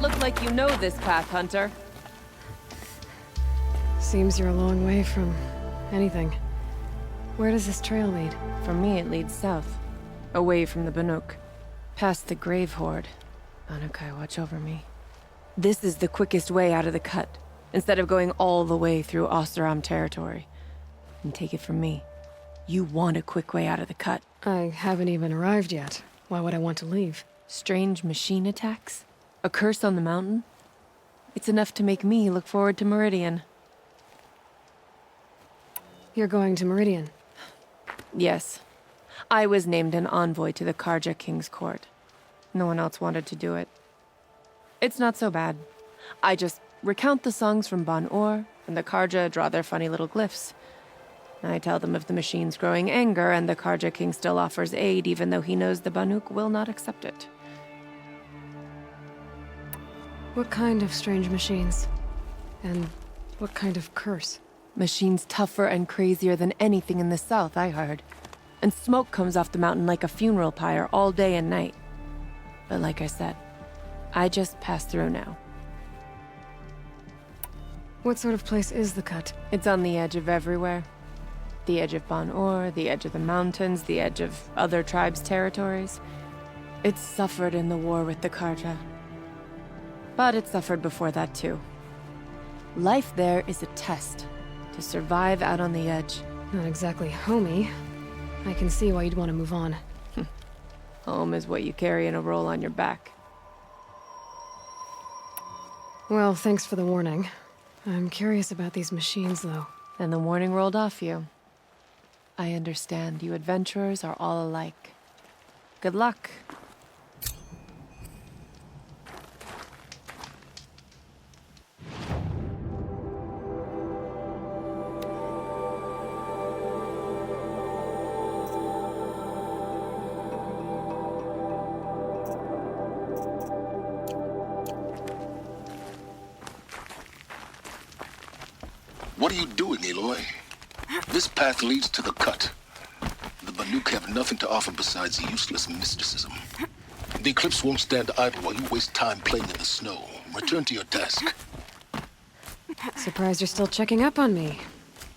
look like you know this path, Hunter. Seems you're a long way from anything. Where does this trail lead? For me, it leads south. Away from the Banuk. Past the Grave Horde. Banukai, watch over me. This is the quickest way out of the cut, instead of going all the way through Oseram territory. And take it from me, you want a quick way out of the cut. I haven't even arrived yet. Why would I want to leave? Strange machine attacks? A curse on the mountain? It's enough to make me look forward to Meridian. You're going to Meridian? Yes. I was named an envoy to the Karja King's court. No one else wanted to do it. It's not so bad. I just recount the songs from Banur, and the Karja draw their funny little glyphs. I tell them of the machine's growing anger, and the Karja King still offers aid, even though he knows the Banuk will not accept it. What kind of strange machines? And what kind of curse? Machines tougher and crazier than anything in the south, I heard. And smoke comes off the mountain like a funeral pyre all day and night. But like I said, I just passed through now. What sort of place is the cut? It's on the edge of everywhere. The edge of Banur, the edge of the mountains, the edge of other tribes' territories. It's suffered in the war with the Karja. But it suffered before that too. Life there is a test to survive out on the edge. Not exactly homey. I can see why you'd want to move on. Home is what you carry in a roll on your back. Well, thanks for the warning. I'm curious about these machines, though. And the warning rolled off you. I understand you adventurers are all alike. Good luck. What are you doing, Aloy? This path leads to the cut. The Banuk have nothing to offer besides useless mysticism. The Eclipse won't stand idle while you waste time playing in the snow. Return to your task. Surprised you're still checking up on me.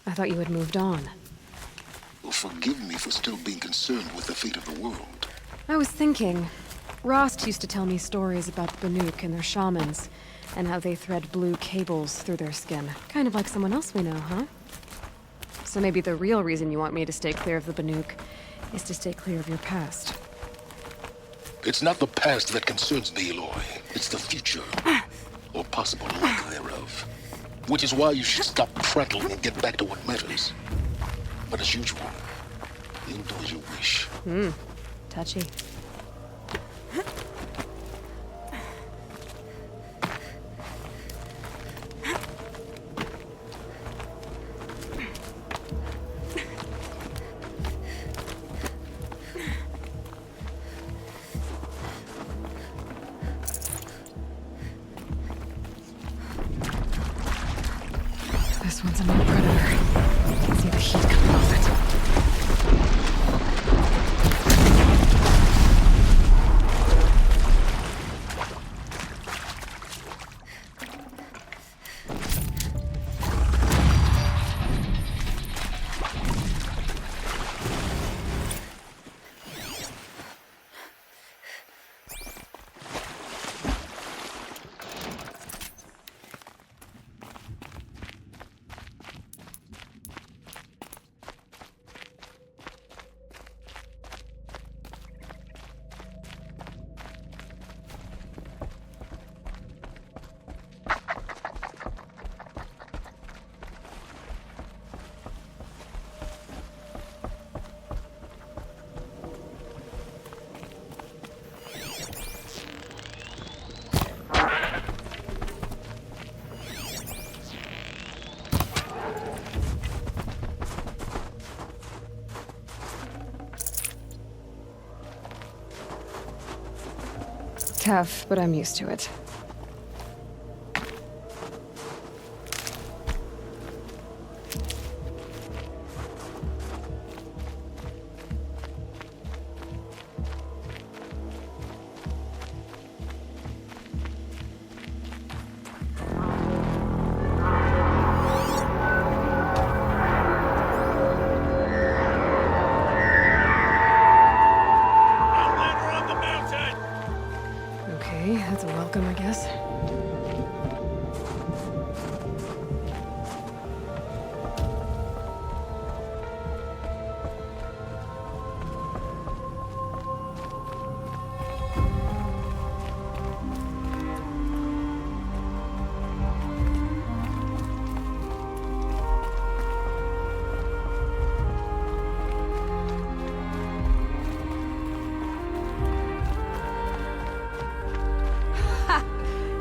I thought you had moved on. Well, forgive me for still being concerned with the fate of the world. I was thinking, Rost used to tell me stories about Banuk and their shamans, and how they thread blue cables through their skin. Kind of like someone else we know, huh? So maybe the real reason you want me to stay clear of the Banuk is to stay clear of your past. It's not the past that concerns me, Aloy. It's the future. Or possible lack thereof. Which is why you should stop prattling and get back to what matters. But as usual, you'll do as you wish. Touchy. This one's a new predator. I can see the heat coming off it. Tough, but I'm used to it.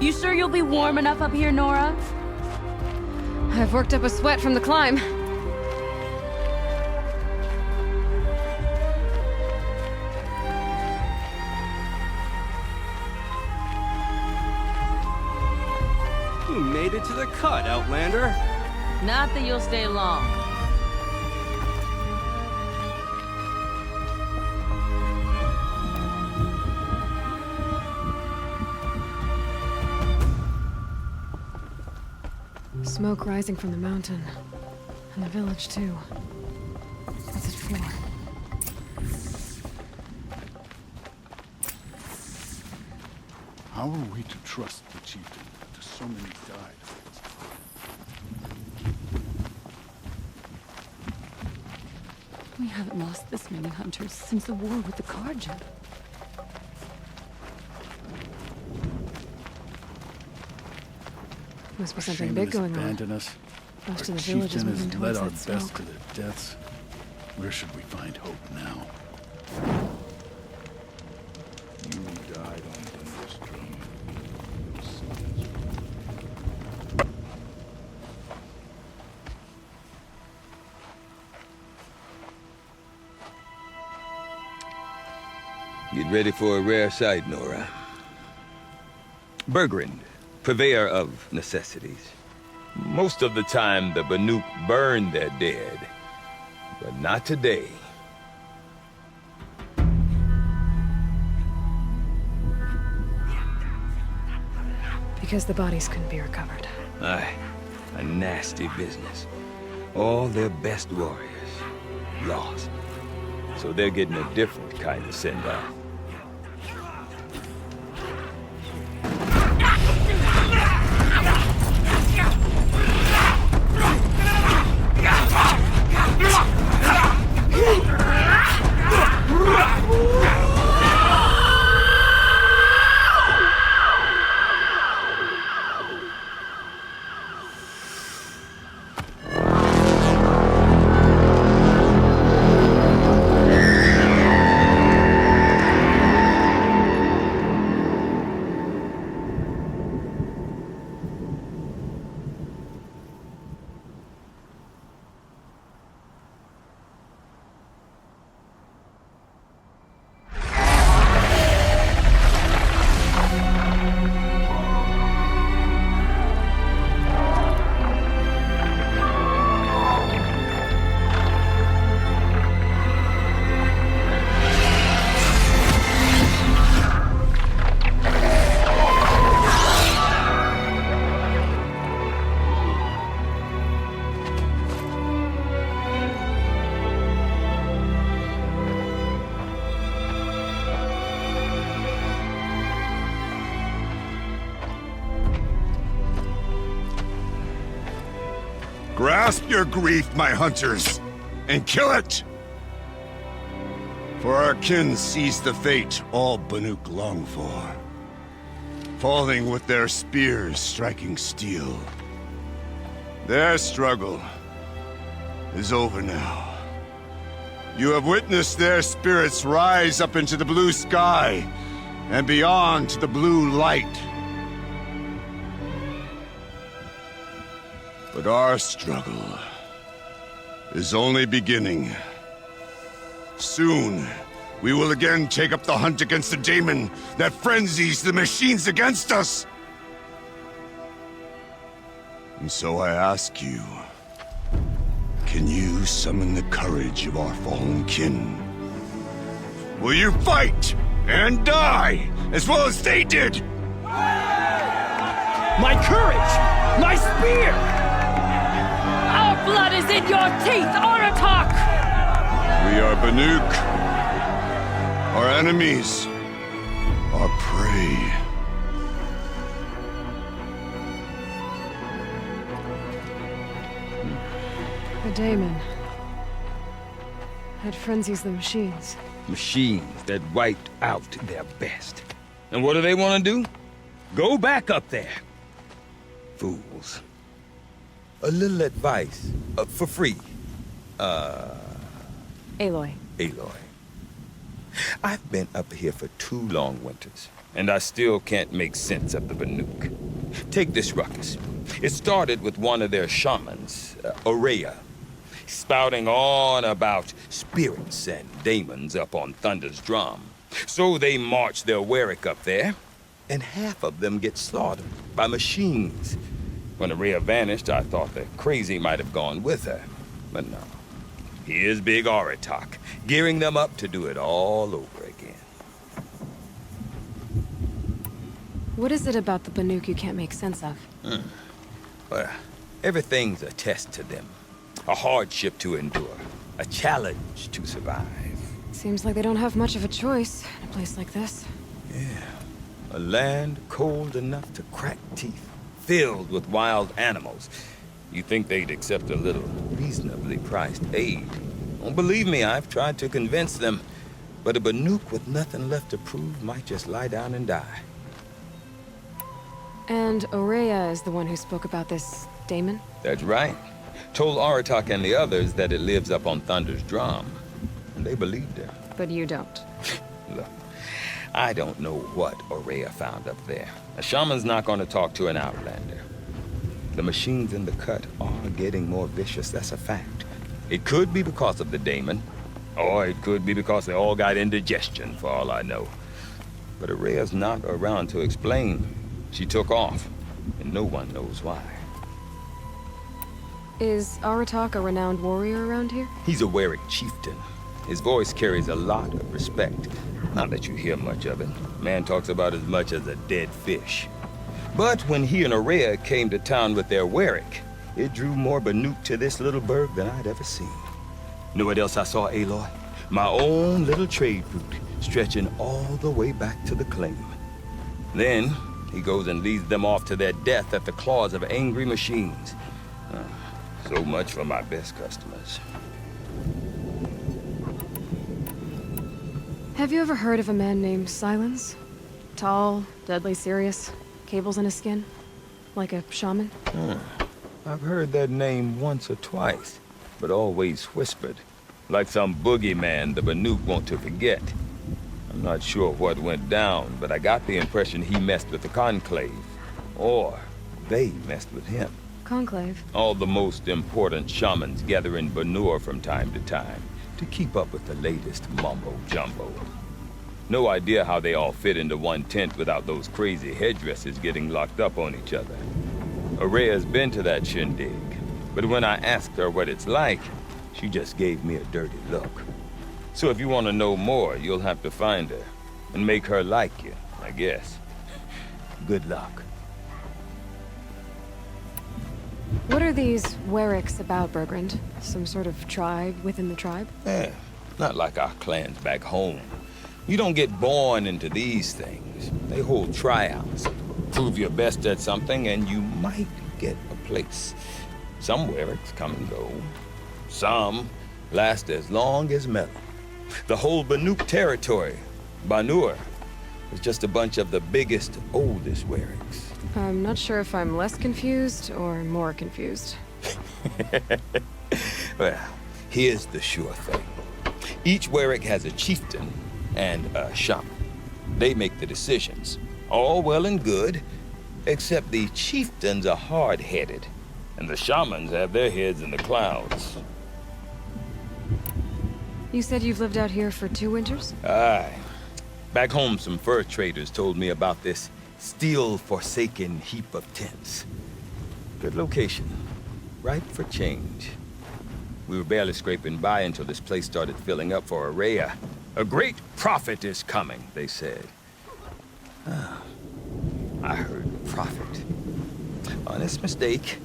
You sure you'll be warm enough up here, Nora? I've worked up a sweat from the climb. You made it to the cut, Outlander. Not that you'll stay long. Smoke rising from the mountain. And the village, too. What's it for? How are we to trust the chieftain after so many died? We haven't lost this many hunters since the war with the Karja. Must be something Shaman big has going on. abandoned us. Most Our of the village is chieftain moving has led towards our that best smoke. to their deaths. Where should we find hope now? You died on Banuk's throne. Your sons Get ready for a rare sight, Nora. Bergrind, purveyor of necessities. Most of the time, the Banuk burn their dead. But not today. Because the bodies couldn't be recovered. Aye, a nasty business. All their best warriors lost. So they're getting a different kind of send-off. Grasp your grief, my hunters, and kill it! For our kin sees the fate all Banuk long for. Falling with their spears striking steel. Their struggle is over now. You have witnessed their spirits rise up into the blue sky and beyond to the blue light. But our struggle is only beginning. Soon, we will again take up the hunt against the daemon that frenzies the machines against us. And so I ask you, can you summon the courage of our fallen kin? Will you fight and die as well as they did? My courage! My spear! Our blood is in your teeth, Oratok! We are Banuk. Our enemies. Our prey. The daemon. It frenzies the machines. Machines that wiped out their best. And what do they want to do? Go back up there. Fools. A little advice, for free. Aloy. Aloy. I've been up here for 2 long winters, and I still can't make sense of the Banuk. Take this ruckus. It started with one of their shamans, Aurea, spouting on about spirits and demons up on Thunder's drum. So they march their Werak up there, and half of them get slaughtered by machines. When Aurea vanished, I thought the crazy might have gone with her, but no. Here's Big Aratak, gearing them up to do it all over again. What is it about the Banuk you can't make sense of? Well, everything's a test to them. A hardship to endure. A challenge to survive. Seems like they don't have much of a choice in a place like this. Yeah. A land cold enough to crack teeth. Filled with wild animals. You think they'd accept a little reasonably priced aid. Don't believe me, I've tried to convince them. But a Banuk with nothing left to prove might just lie down and die. And Aurea is the one who spoke about this daemon? That's right. Told Aratak and the others that it lives up on Thunder's drum. And they believed her. But you don't. Look, I don't know what Aurea found up there. A shaman's not going to talk to an outlander. The machines in the cut are getting more vicious, that's a fact. It could be because of the daemon, or it could be because they all got indigestion, for all I know. But Aurea's not around to explain. She took off, and no one knows why. Is Aratak a renowned warrior around here? He's a Werak chieftain. His voice carries a lot of respect. Not that you hear much of it. Man talks about as much as a dead fish. But when he and Aurea came to town with their Werak, it drew more Banuk to this little burg than I'd ever seen. Know what else I saw, Aloy? My own little trade route, stretching all the way back to the claim. Then, he goes and leads them off to their death at the claws of angry machines. So much for my best customers. Have you ever heard of a man named Silence? Tall, deadly serious, cables in his skin? Like a shaman? I've heard that name once or twice, but always whispered. Like some boogeyman the Banuk want to forget. I'm not sure what went down, but I got the impression he messed with the Conclave. Or they messed with him. Conclave? All the most important shamans gather in Banur from time to time to keep up with the latest mumbo-jumbo. No idea how they all fit into one tent without those crazy headdresses getting locked up on each other. Aurea's been to that shindig, but when I asked her what it's like, she just gave me a dirty look. So if you want to know more, you'll have to find her and make her like you, I guess. Good luck. What are these Weraks about, Bergrand? Some sort of tribe within the tribe? Not like our clans back home. You don't get born into these things. They hold tryouts. Prove your best at something and you might get a place. Some Weraks come and go. Some last as long as metal. The whole Banuk territory, Banur, is just a bunch of the biggest, oldest Weraks. I'm not sure if I'm less confused or more confused. Well, here's the sure thing. Each Werak has a chieftain and a shaman. They make the decisions. All well and good, except the chieftains are hard-headed, and the shamans have their heads in the clouds. You said you've lived out here for 2 winters? Aye. Back home, some fur traders told me about this steel-forsaken heap of tents. Good location. Ripe for change. We were barely scraping by until this place started filling up for Aurea. A great prophet is coming, they said. I heard prophet. Honest mistake.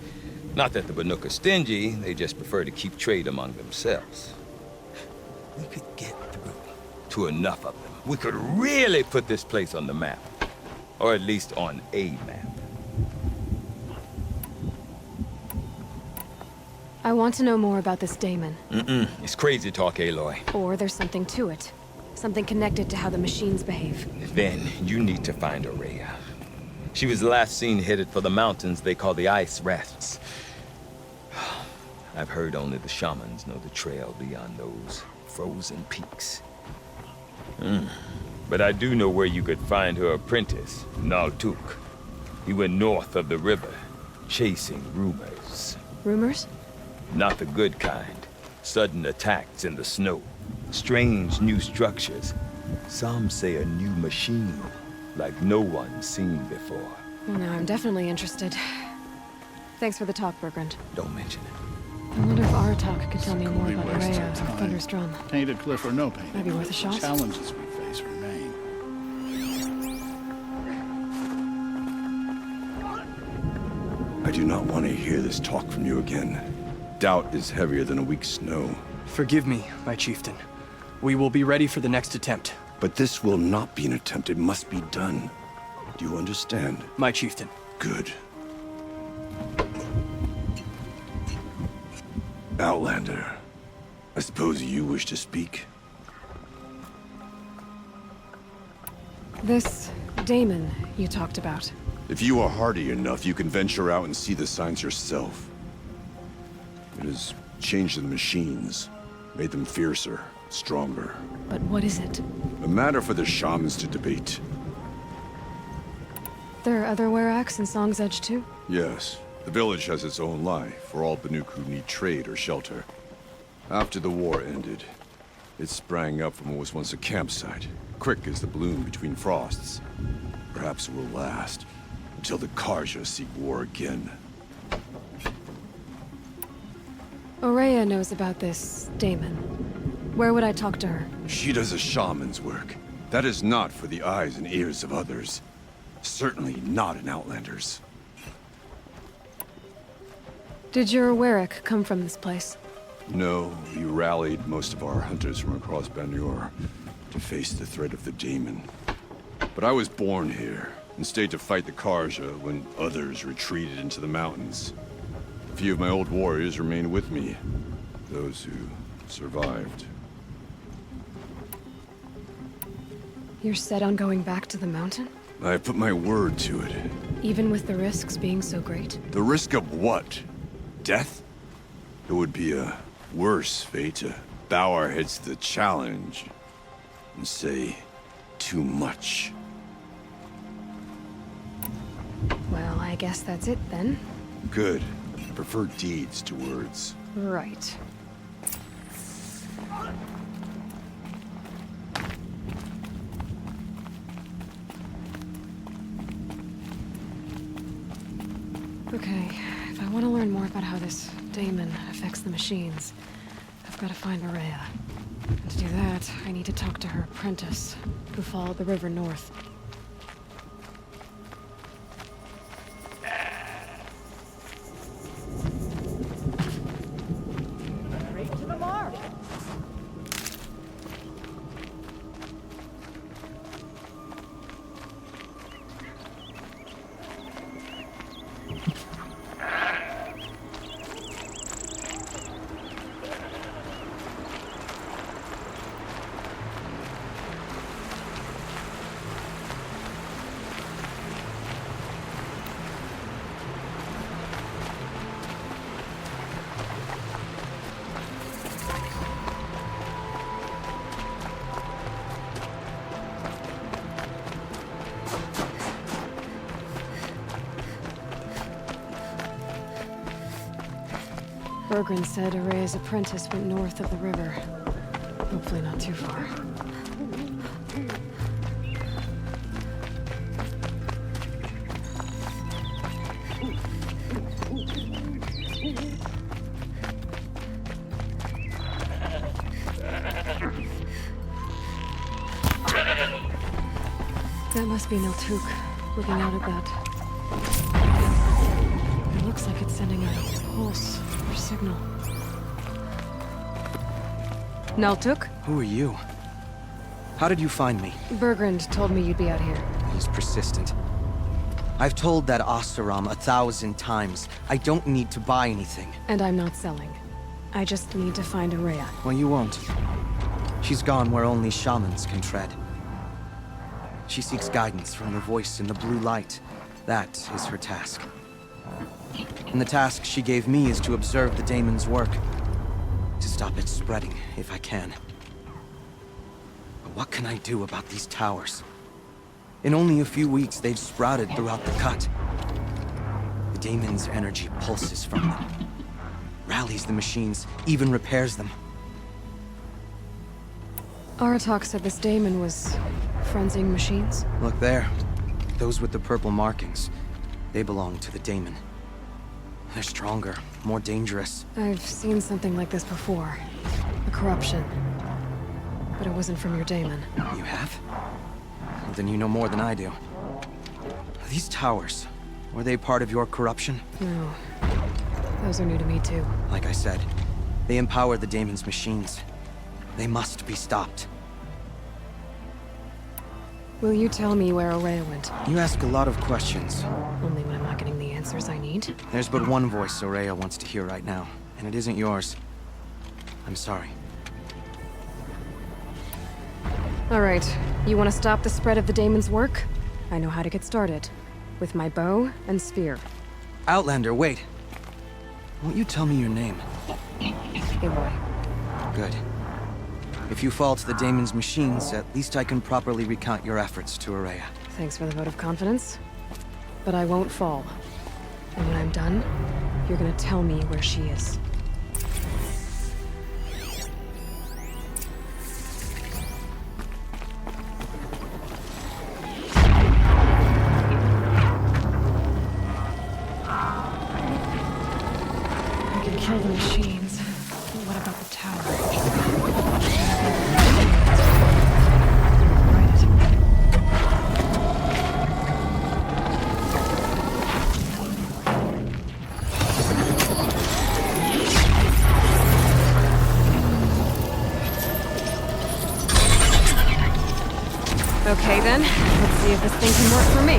Not that the Banuk are stingy, they just prefer to keep trade among themselves. We could get through to enough of them. We could really put this place on the map. Or at least on a map. I want to know more about this daemon. It's crazy talk, Aloy. Or there's something to it. Something connected to how the machines behave. Then you need to find Aurea. She was last seen headed for the mountains they call the Ice Rafts. I've heard only the shamans know the trail beyond those frozen peaks. but I do know where you could find her apprentice, Naltuk. He went north of the river, chasing rumors. Rumors? Not the good kind. Sudden attacks in the snow. Strange new structures. Some say a new machine, like no one's seen before. Well, now I'm definitely interested. Thanks for the talk, Bergrand. Don't mention it. I wonder if Aratak could tell me more Complete about waste Rhea of and time. Thunder's Drum. Painted cliff or no painted. Might be worth a shot. The challenges we face remain. I do not want to hear this talk from you again. Doubt is heavier than a week's snow. Forgive me, my chieftain. We will be ready for the next attempt. But this will not be an attempt. It must be done. Do you understand? My chieftain. Good. Outlander, I suppose you wish to speak? This Damon you talked about. If you are hardy enough, you can venture out and see the signs yourself. It has changed the machines, made them fiercer, stronger. But what is it? A matter for the shamans to debate. There are other Weraks in Song's Edge too? Yes, the village has its own life for all Banuk who need trade or shelter. After the war ended, it sprang up from what was once a campsite, quick as the bloom between frosts. Perhaps it will last, until the Karja seek war again. Aurea knows about this Damon. Where would I talk to her? She does a shaman's work. That is not for the eyes and ears of others. Certainly not an Outlander's. Did your Werak come from this place? No, we rallied most of our hunters from across Banuk to face the threat of the Daemon. But I was born here, and stayed to fight the Karja when others retreated into the mountains. A few of my old warriors remained with me, those who survived. You're set on going back to the mountain? I put my word to it. Even with the risks being so great? The risk of what? Death? It would be a worse fate to bow our heads to the challenge and say too much. Well, I guess that's it then. Good. I prefer deeds to words. Right. Okay, if I want to learn more about how this Daemon affects the machines, I've got to find Aurea. And to do that, I need to talk to her apprentice, who followed the river north. Bergrand said Aurea's apprentice went north of the river. Hopefully not too far. That must be Naltuk, looking out at that. It looks like it's sending out a pulse or signal. Naltuk? Who are you? How did you find me? Bergrand told me you'd be out here. He's persistent. I've told that Oseram 1,000 times. I don't need to buy anything. And I'm not selling. I just need to find Aurea. Well, you won't. She's gone where only shamans can tread. She seeks guidance from the voice in the blue light. That is her task. And the task she gave me is to observe the Daemon's work. To stop it spreading, if I can. But what can I do about these towers? In only a few weeks, they've sprouted throughout the cut. The daemon's energy pulses from them, rallies the machines, even repairs them. Aratak said this daemon was frenzying machines. Look there. Those with the purple markings. They belong to the daemon. They're stronger, more dangerous. I've seen something like this before. A corruption. But it wasn't from your daemon. You have? Well, then you know more than I do. These towers, were they part of your corruption? No. Those are new to me too. Like I said, they empower the daemon's machines. They must be stopped. Will you tell me where Ourea went? You ask a lot of questions. Only when I'm not getting the answers I need. There's but one voice Ourea wants to hear right now, and it isn't yours. I'm sorry. Alright, you want to stop the spread of the daemon's work? I know how to get started. With my bow and spear. Outlander, wait. Won't you tell me your name? Aloy. Good. If you fall to the daemon's machines, at least I can properly recount your efforts to Ourea. Thanks for the vote of confidence. But I won't fall. And when I'm done, you're gonna tell me where she is. I can kill the machines. But what about the tower? Okay then, let's see if this thing can work for me.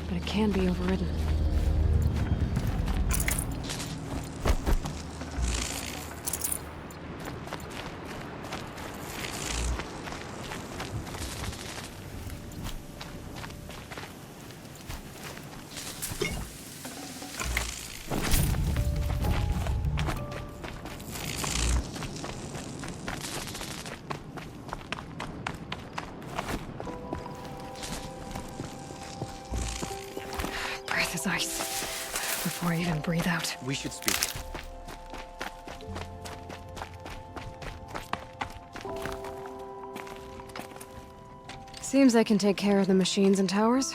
But it can be overridden. Breath is ice. Before I even breathe out. We should speak. Seems I can take care of the machines and towers.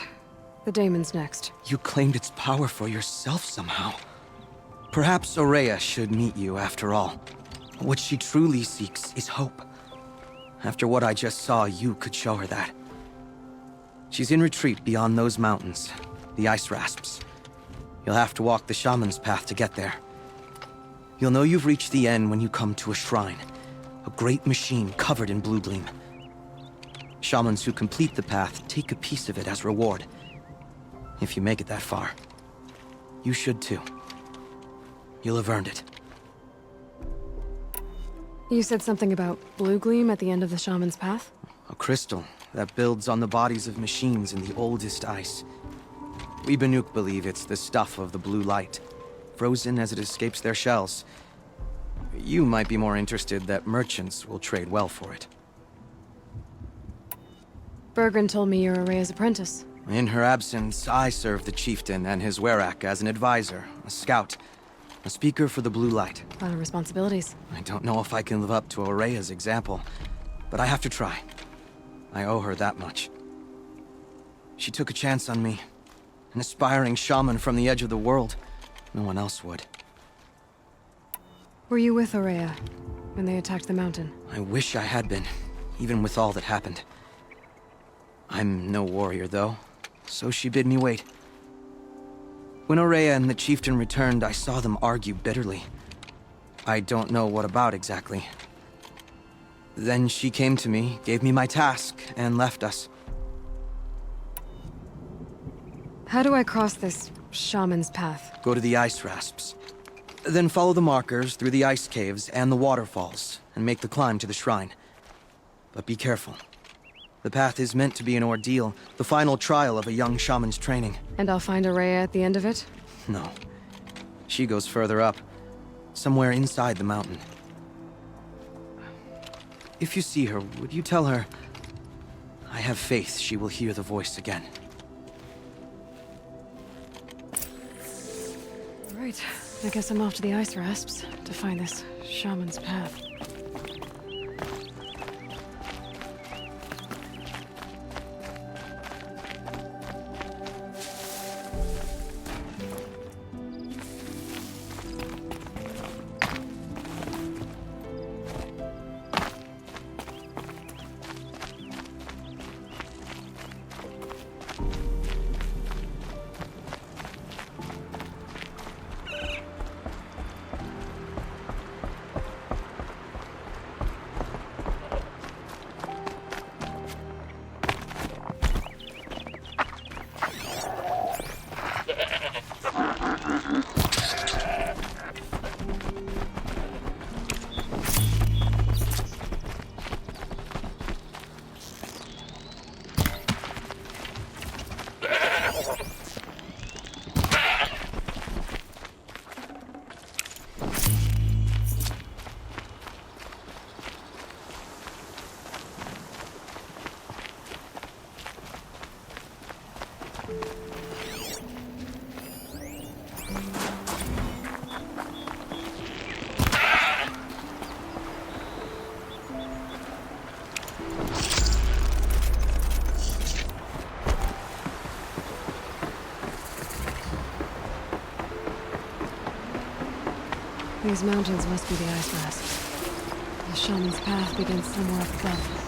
The daemon's next. You claimed its power for yourself somehow. Perhaps Ourea should meet you after all. What she truly seeks is hope. After what I just saw, you could show her that. She's in retreat beyond those mountains, the ice rasps. You'll have to walk the Shaman's path to get there. You'll know you've reached the end when you come to a shrine. A great machine covered in blue gleam. Shamans who complete the path take a piece of it as reward. If you make it that far, you should too. You'll have earned it. You said something about blue gleam at the end of the Shaman's path? A crystal that builds on the bodies of machines in the oldest ice. We Banuk believe it's the stuff of the blue light, frozen as it escapes their shells. You might be more interested that merchants will trade well for it. Bergren told me you're Ourea's apprentice. In her absence, I serve the chieftain and his Werak as an advisor, a scout, a speaker for the blue light. A lot of responsibilities. I don't know if I can live up to Ourea's example, but I have to try. I owe her that much. She took a chance on me. An aspiring shaman from the edge of the world. No one else would. Were you with Ourea when they attacked the mountain? I wish I had been, even with all that happened. I'm no warrior, though, so she bid me wait. When Aurea and the chieftain returned, I saw them argue bitterly. I don't know what about exactly. Then she came to me, gave me my task, and left us. How do I cross this shaman's path? Go to the ice rasps. Then follow the markers through the ice caves and the waterfalls, and make the climb to the shrine. But be careful. The path is meant to be an ordeal, the final trial of a young shaman's training. And I'll find Aurea at the end of it? No. She goes further up, somewhere inside the mountain. If you see her, would you tell her... I have faith she will hear the voice again. Right. I guess I'm off to the ice rasps to find this shaman's path. These mountains must be the ice rasps. The shaman's path begins somewhere up above.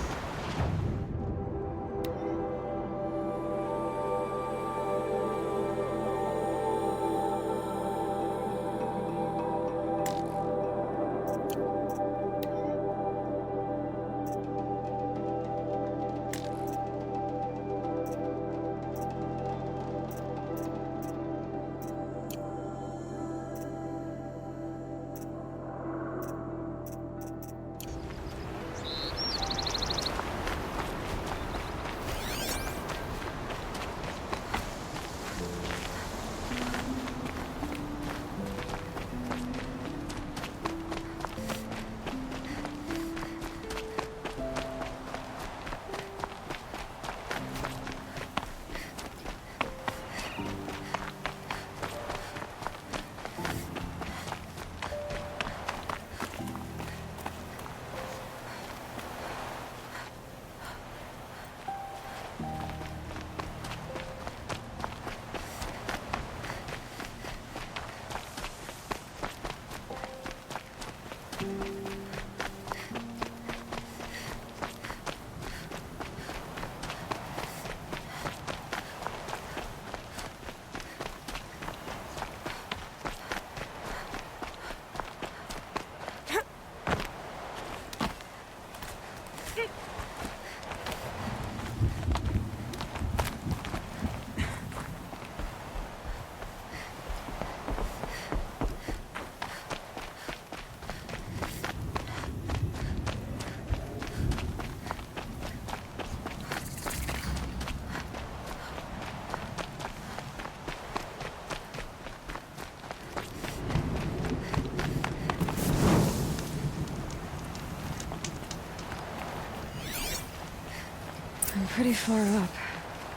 I'm pretty far up.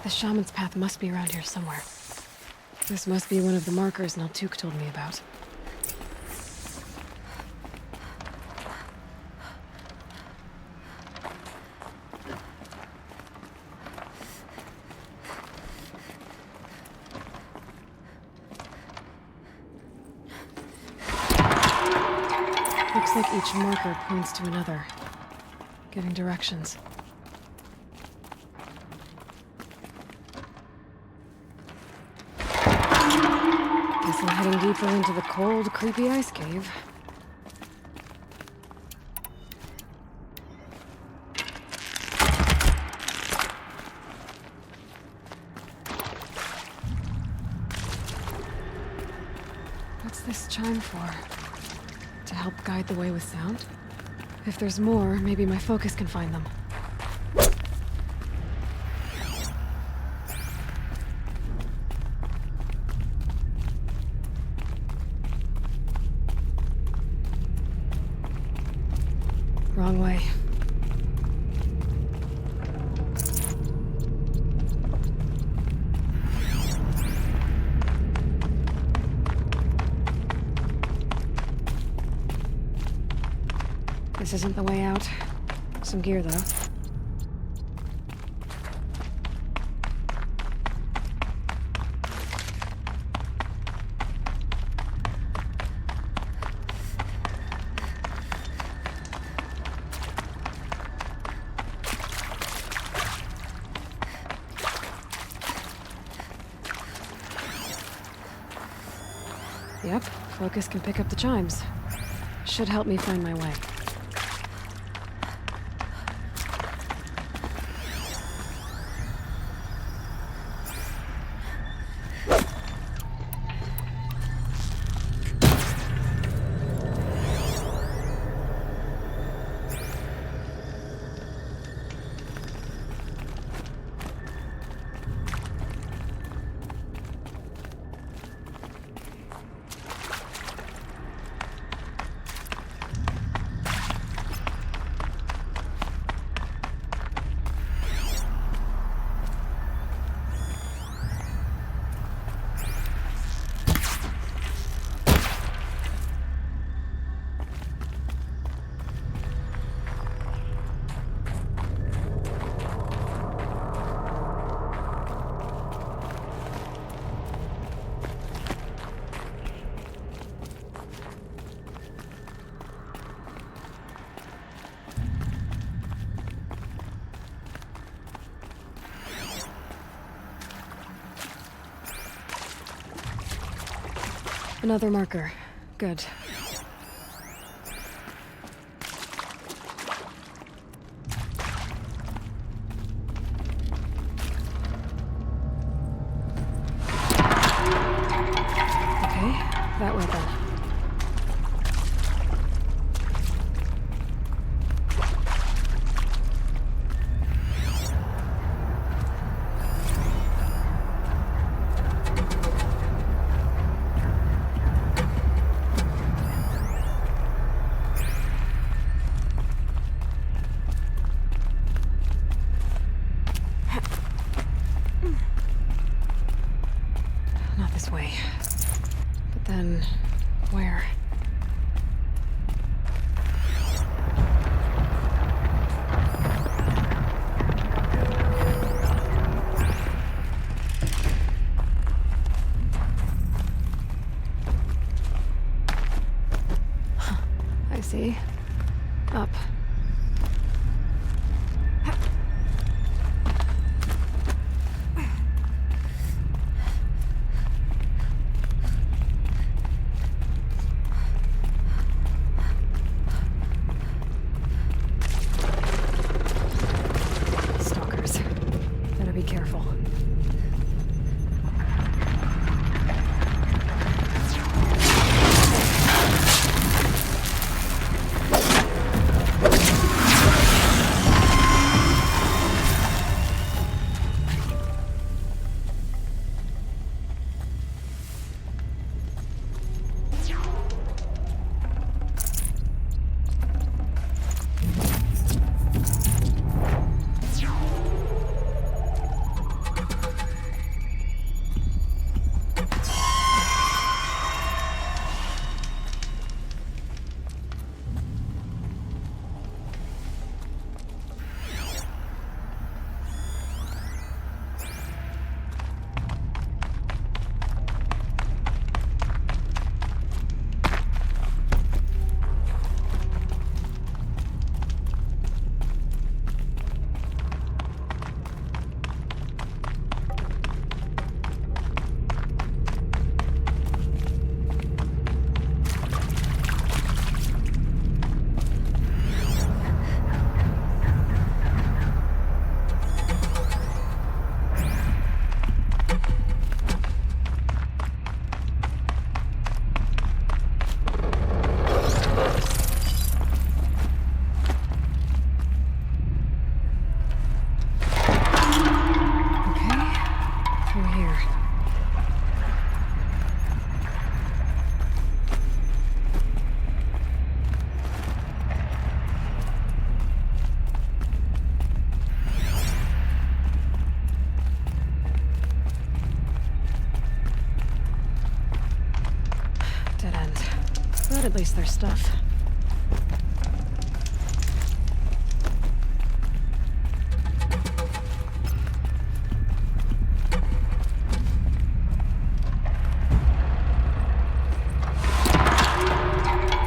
The shaman's path must be around here somewhere. This must be one of the markers Naltuk told me about. Looks like each marker points to another, giving directions. I'm heading deeper into the cold, creepy ice cave. What's this chime for? To help guide the way with sound? If there's more, maybe my focus can find them. Wrong way. This isn't the way out. Some gear, though. Yep, focus can pick up the chimes. Should help me find my way. Another marker. Good. Okay, that way then. Way. But then, where? I see. Up. replace their stuff.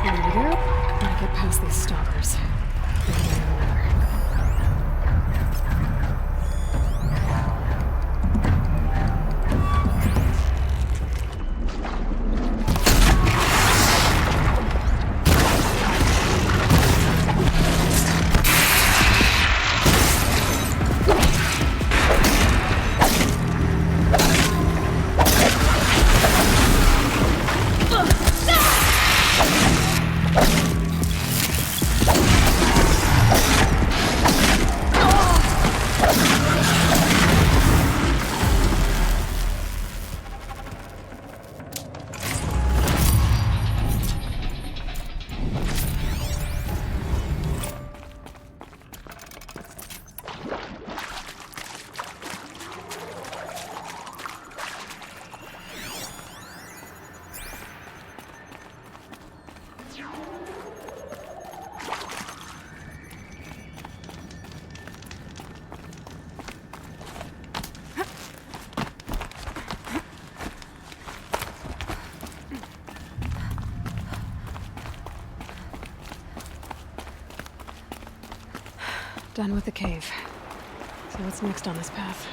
There we go. Gotta get past these stalkers. One way or another. Done with the cave. So what's next on this path?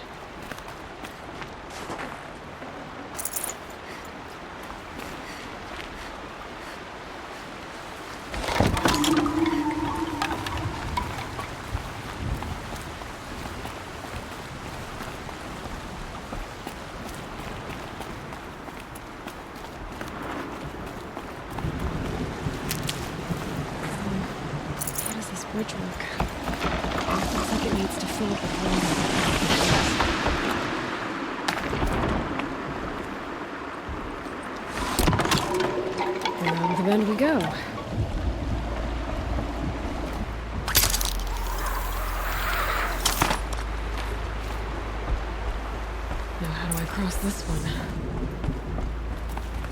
How does this bridge work? Looks like it needs to fill up with water. Around the bend we go. Now how do I cross this one?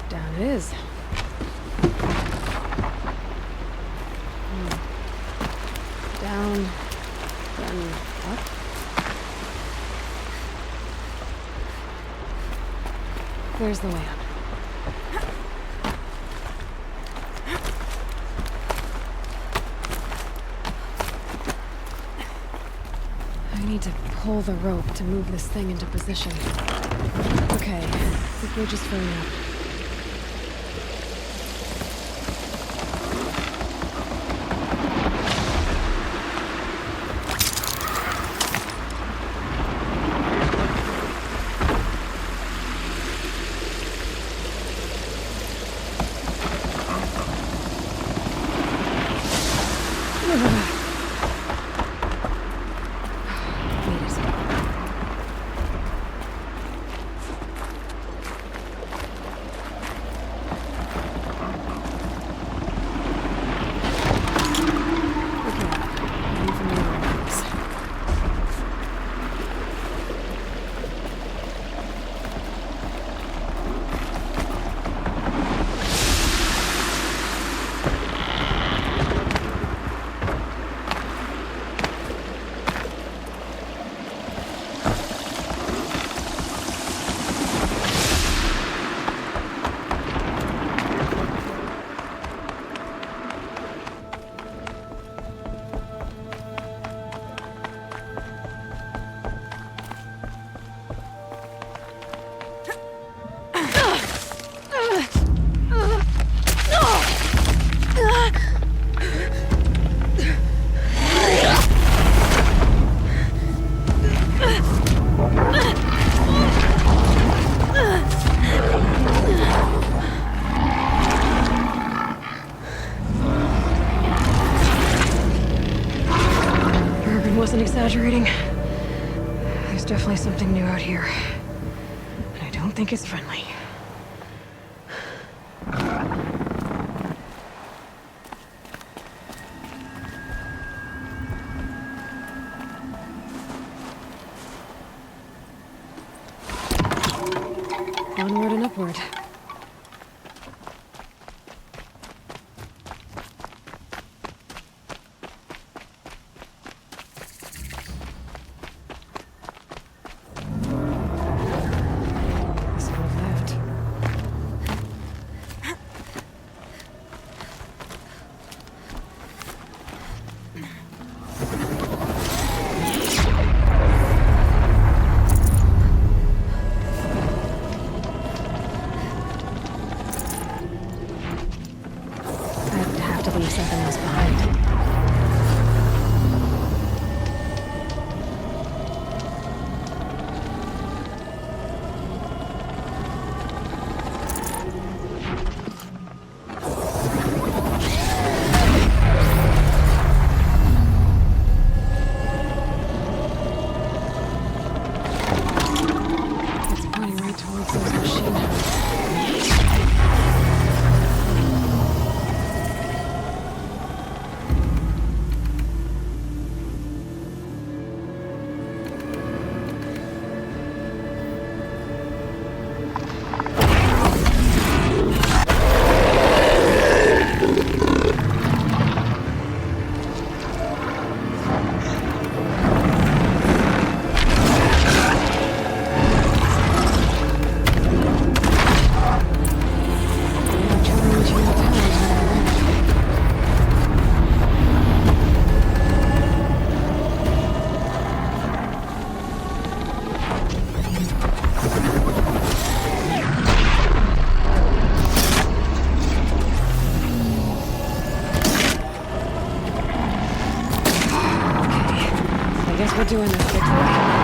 Down it is. Down, then up. There's the way up. I need to pull the rope to move this thing into position. Okay, the bridge is filling up. Wasn't exaggerating. There's definitely something new out here. And I don't think it's friendly. Onward and upward. Guess we're doing this, Bigfoot.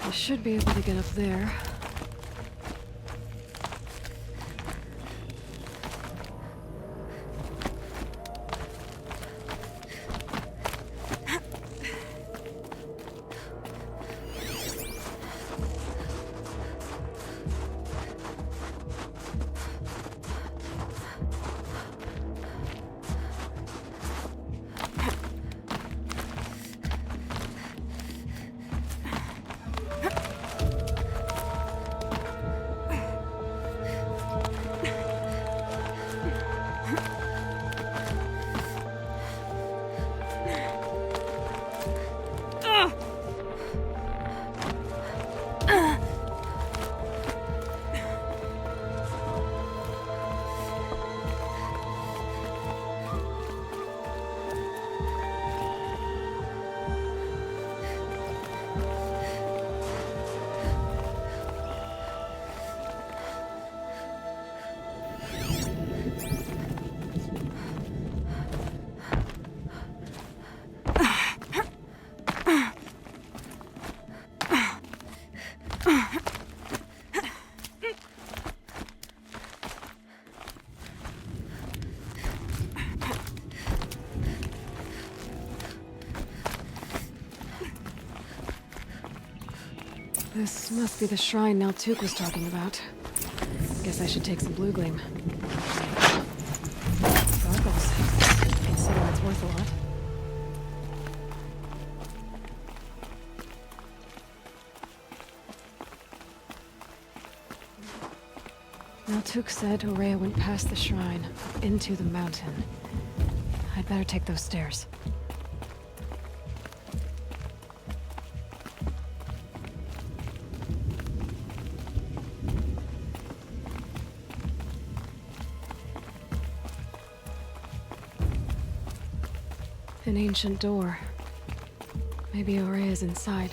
I should be able to get up there. This must be the shrine Naltuk was talking about. Guess I should take some blue gleam. Sparkles. Consider it's worth a lot. Naltuk said Ourea went past the shrine, up into the mountain. I'd better take those stairs. An ancient door. Maybe Ourea's inside.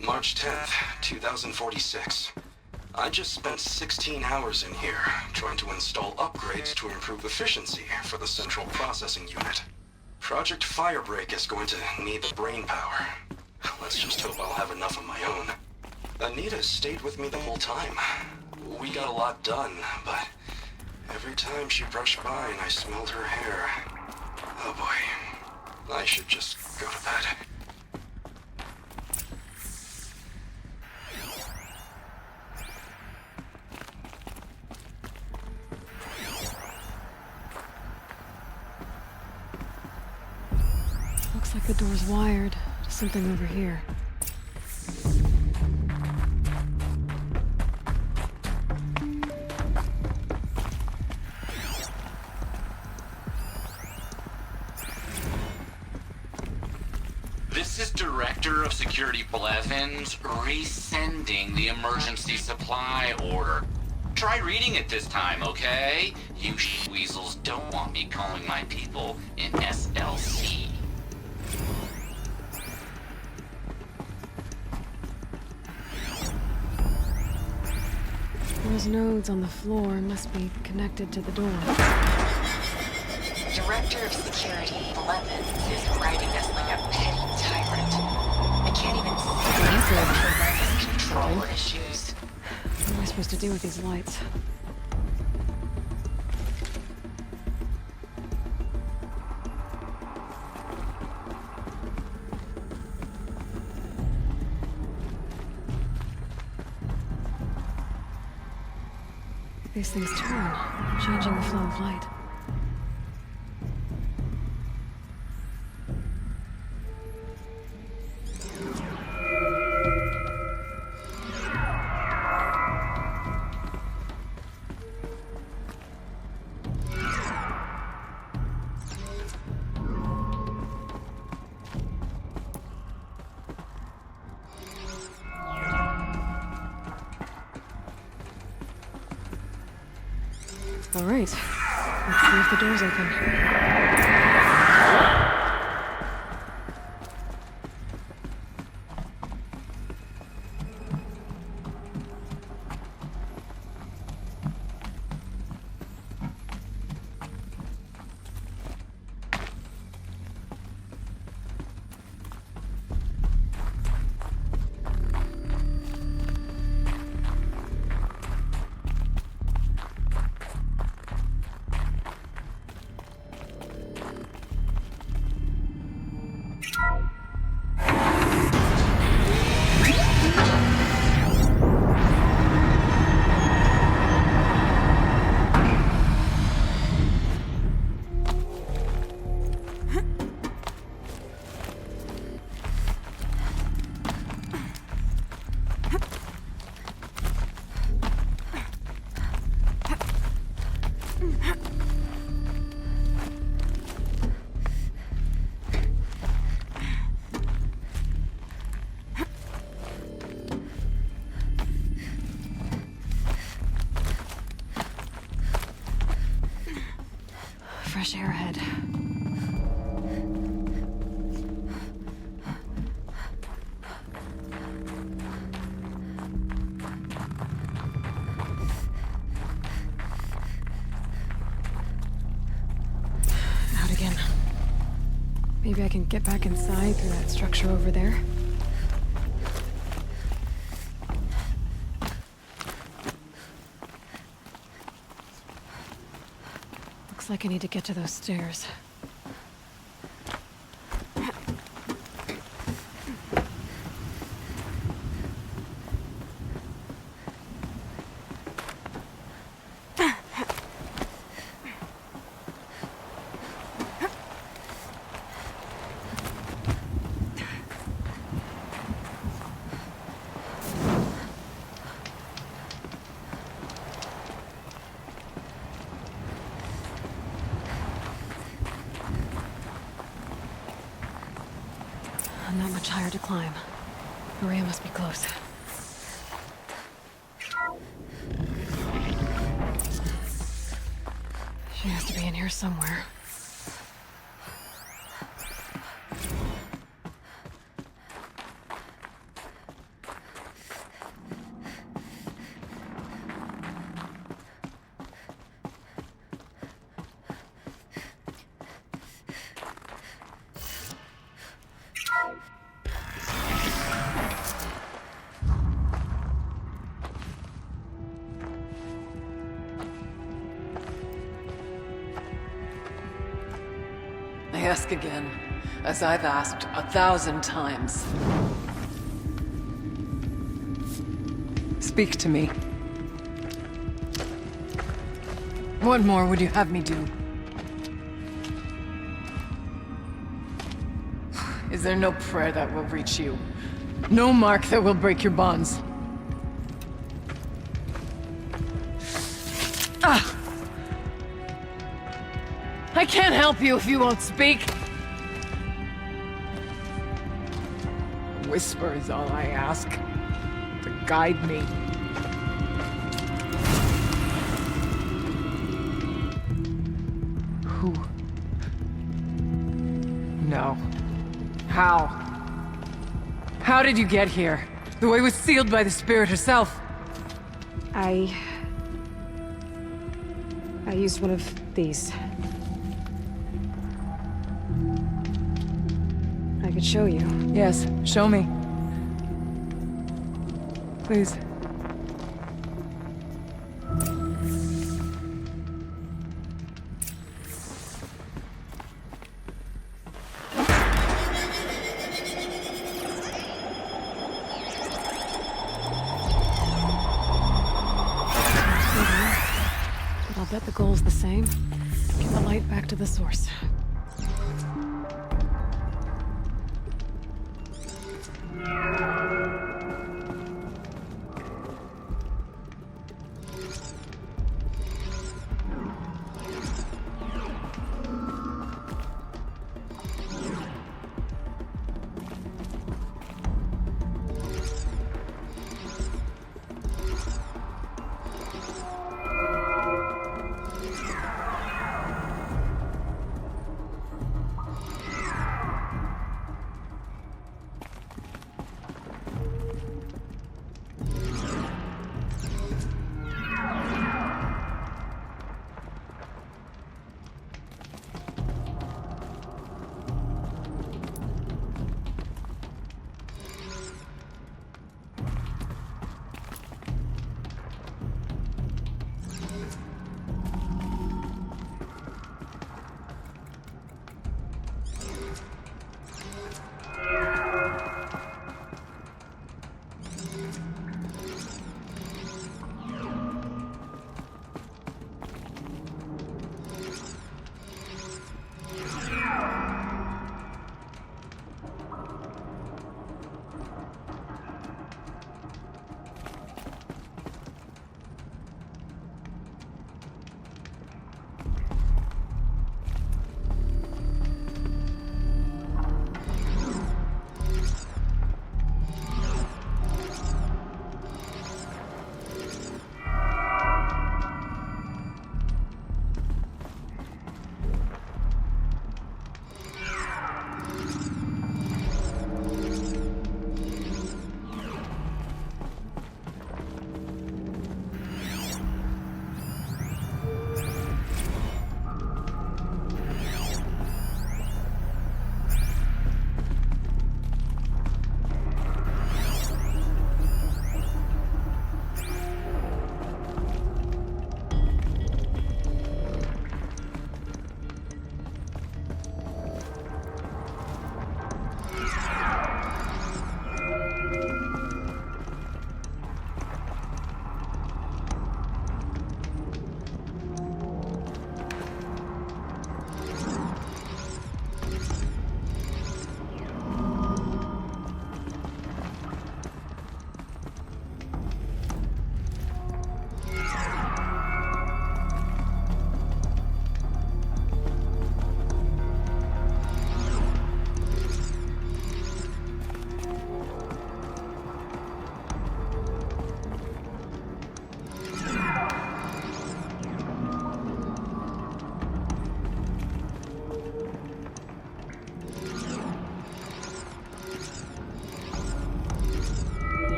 March 10th, 2046. I just spent 16 hours in here, trying to install upgrades to improve efficiency for the central processing unit. Project Firebreak is going to need the brain power. Let's just hope I'll have enough of my own. Anita stayed with me the whole time. We got a lot done, but every time she brushed by and I smelled her hair... Oh boy. I should just go to bed. Looks like the door's wired to something over here. This is Director of Security Blevins resending the emergency supply order. Try reading it this time, okay? You weasels don't want me calling my people in SLC. Those nodes on the floor must be connected to the door. Director of Security Blevins is writing us like a petty tyrant. I can't even see control issues. What am I supposed to do with these lights? These things turn, changing the flow of light. All right, let's see if the door's open. Fresh air ahead. Out again. Maybe I can get back inside through that structure over there. Looks like I need to get to those stairs. Not much higher to climb. Maria must be close. She has to be in here somewhere. I ask again, as I've asked 1,000 times. Speak to me. What more would you have me do? there no prayer that will reach you? No mark that will break your bonds? Ah! I can't help you if you won't speak. A whisper is all I ask. To guide me. Who? No. How? How did you get here? The way was sealed by the spirit herself. I used one of these. I could show you. Yes, show me. Please. But I'll bet the goal's the same. Get the light back to the source.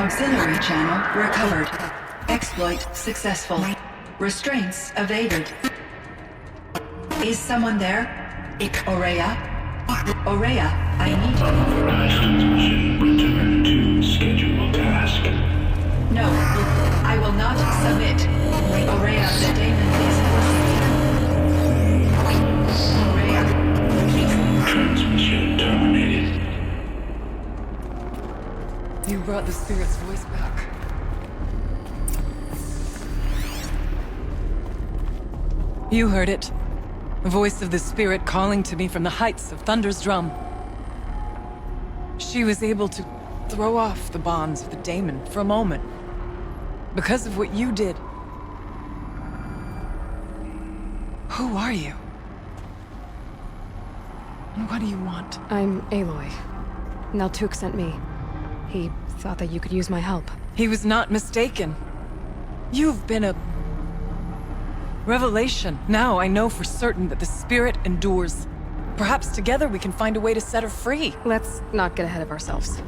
Auxiliary channel recovered. Exploit successful. Restraints evaded. Is someone there? Aurea? Aurea, I need you. Transmission. Return to scheduled task. No, I will not submit. Aurea, the daemon is Aurea. Transmission terminated. You brought the spirit's voice back. You heard it. The voice of the spirit calling to me from the heights of Thunder's drum. She was able to throw off the bonds of the daemon for a moment. Because of what you did. Who are you? And what do you want? I'm Aloy. Naltuk sent me. He thought that you could use my help. He was not mistaken. You've been a revelation. Now I know for certain that the spirit endures. Perhaps together we can find a way to set her free. Let's not get ahead of ourselves.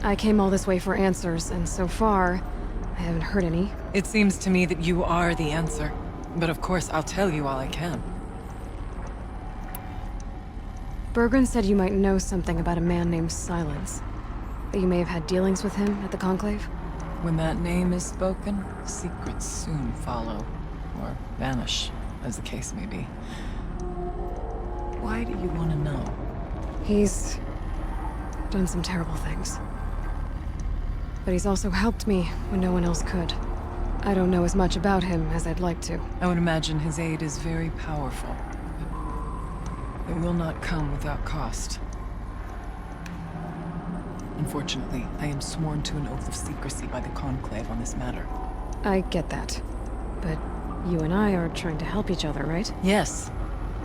I came all this way for answers, and so far, I haven't heard any. It seems to me that you are the answer. But of course, I'll tell you all I can. Bergren said you might know something about a man named Silence. That you may have had dealings with him at the Conclave? When that name is spoken, secrets soon follow. Or vanish, as the case may be. Why do you want to know? He's done some terrible things. But he's also helped me when no one else could. I don't know as much about him as I'd like to. I would imagine his aid is very powerful. But it will not come without cost. Unfortunately, I am sworn to an oath of secrecy by the Conclave on this matter. I get that. But you and I are trying to help each other, right? Yes.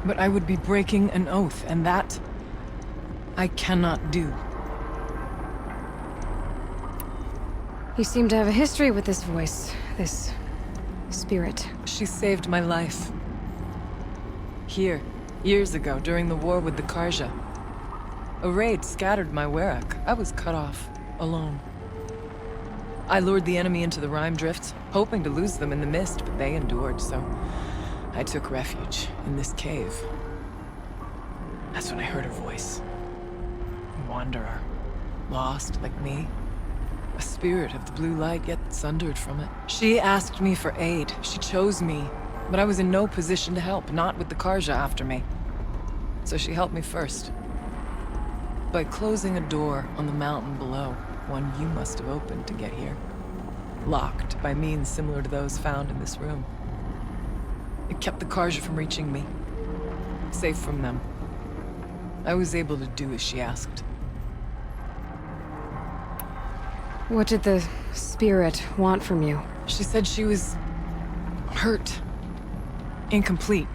But I would be breaking an oath, and that I cannot do. You seem to have a history with this voice, this spirit. She saved my life. Here, years ago, during the war with the Karja. A raid scattered my Werak. I was cut off, alone. I lured the enemy into the Rime Drift, hoping to lose them in the mist, but they endured, so I took refuge in this cave. That's when I heard her voice. A wanderer, lost like me. A spirit of the blue light, yet sundered from it. She asked me for aid. She chose me, but I was in no position to help, not with the Karja after me. So she helped me first. By closing a door on the mountain below, one you must have opened to get here. Locked by means similar to those found in this room. It kept the Karja from reaching me. Safe from them. I was able to do as she asked. What did the spirit want from you? She said she was hurt. Incomplete.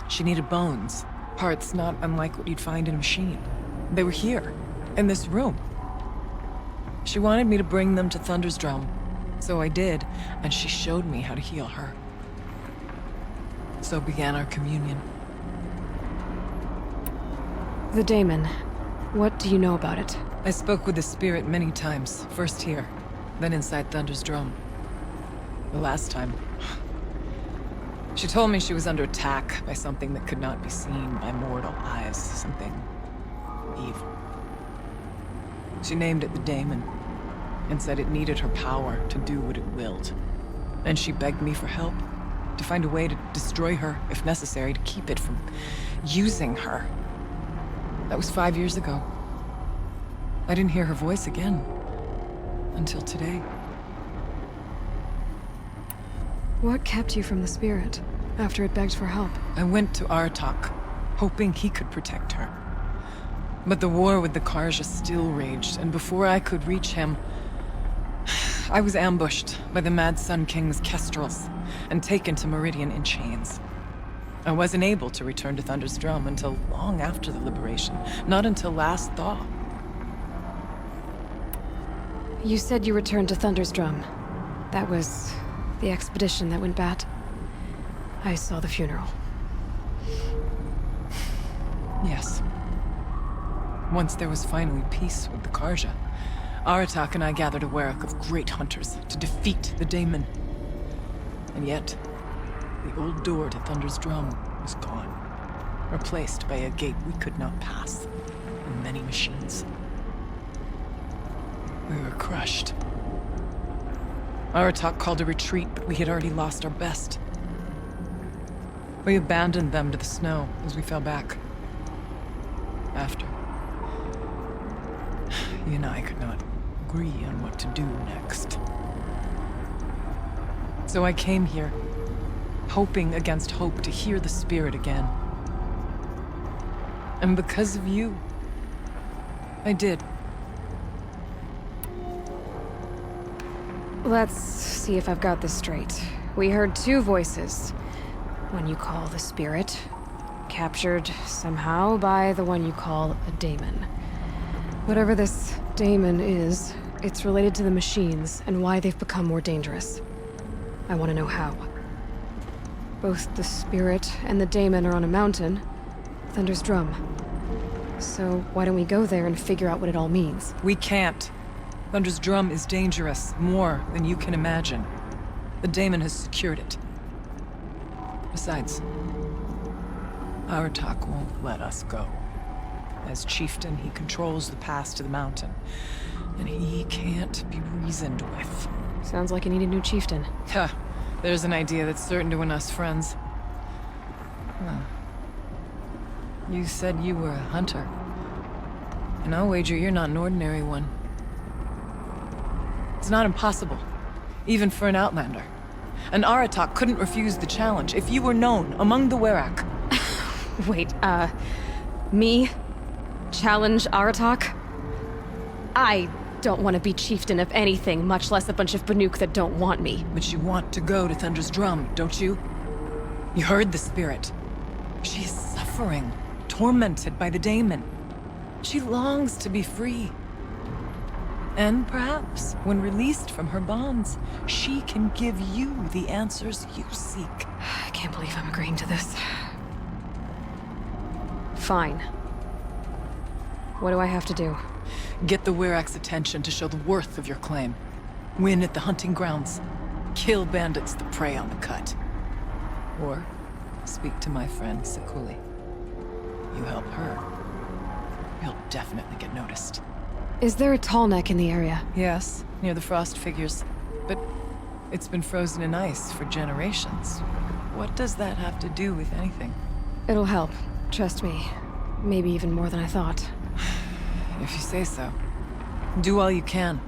She needed bones. Parts not unlike what you'd find in a machine. They were here, in this room. She wanted me to bring them to Thunder's drum. So I did, and she showed me how to heal her. So began our communion. The daemon. What do you know about it? I spoke with the spirit many times. First here, then inside Thunder's drum. The last time... She told me she was under attack by something that could not be seen by mortal eyes. Something... evil. She named it the daemon, and said it needed her power to do what it willed. And she begged me for help, to find a way to destroy her, if necessary, to keep it from using her. That was 5 years ago. I didn't hear her voice again, until today. What kept you from the spirit, after it begged for help? I went to Artok, hoping he could protect her. But the war with the Karja still raged, and before I could reach him, I was ambushed by the Mad Sun King's kestrels, and taken to Meridian in chains. I wasn't able to return to Thunder's drum until long after the liberation, not until last thaw. You said you returned to Thunder's drum. That was the expedition that went bad. I saw the funeral. Yes. Once there was finally peace with the Karja, Aratak and I gathered a Werak of great hunters to defeat the daemon. And yet, the old door to Thunder's Drum was gone, replaced by a gate we could not pass, and many machines. We were crushed. Aratak called a retreat, but we had already lost our best. We abandoned them to the snow as we fell back. After, you and I could not agree on what to do next. So I came here, hoping against hope to hear the spirit again. And because of you, I did. Let's see if I've got this straight. We heard two voices. One you call the spirit, captured somehow by the one you call a daemon. Whatever this daemon is, it's related to the machines and why they've become more dangerous. I want to know how. Both the spirit and the daemon are on a mountain, Thunder's Drum. So why don't we go there and figure out what it all means? We can't. Thunder's Drum is dangerous, more than you can imagine. The daemon has secured it. Besides, Aratak won't let us go. As chieftain, he controls the pass to the mountain, and he can't be reasoned with. Sounds like you need a new chieftain. Huh. There's an idea that's certain to win us friends. Huh. You said you were a hunter. And I'll wager you're not an ordinary one. It's not impossible, even for an outlander. And Aratak couldn't refuse the challenge if you were known among the Werak. Wait, me? Challenge Aratak? I don't want to be chieftain of anything, much less a bunch of Banuk that don't want me. But you want to go to Thunder's Drum, don't you? You heard the spirit. She is suffering, tormented by the daemon. She longs to be free. And perhaps, when released from her bonds, she can give you the answers you seek. I can't believe I'm agreeing to this. Fine. What do I have to do? Get the Werak's attention to show the worth of your claim. Win at the hunting grounds. Kill bandits that prey on the cut. Or speak to my friend Sekuli. You help her, you'll definitely get noticed. Is there a tall neck in the area? Yes, near the frost figures. But it's been frozen in ice for generations. What does that have to do with anything? It'll help. Trust me. Maybe even more than I thought. If you say so. Do all you can.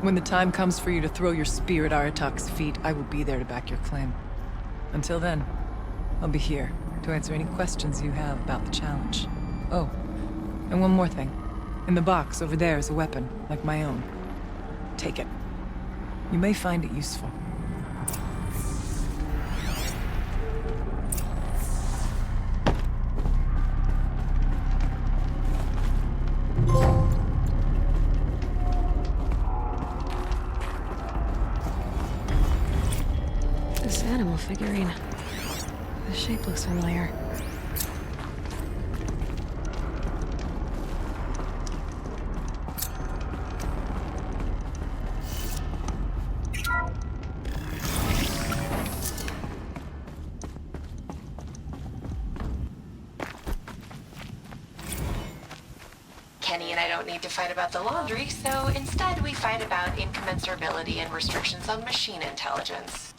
When the time comes for you to throw your spear at Aratak's feet, I will be there to back your claim. Until then, I'll be here to answer any questions you have about the challenge. Oh, and one more thing. In the box over there is a weapon, like my own. Take it. You may find it useful. This animal figurine. The shape looks familiar. Kenny and I don't need to fight about the laundry, so instead we fight about incommensurability and restrictions on machine intelligence.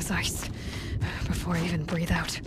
this ice before I even breathe out.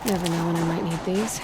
Never know when I might need these.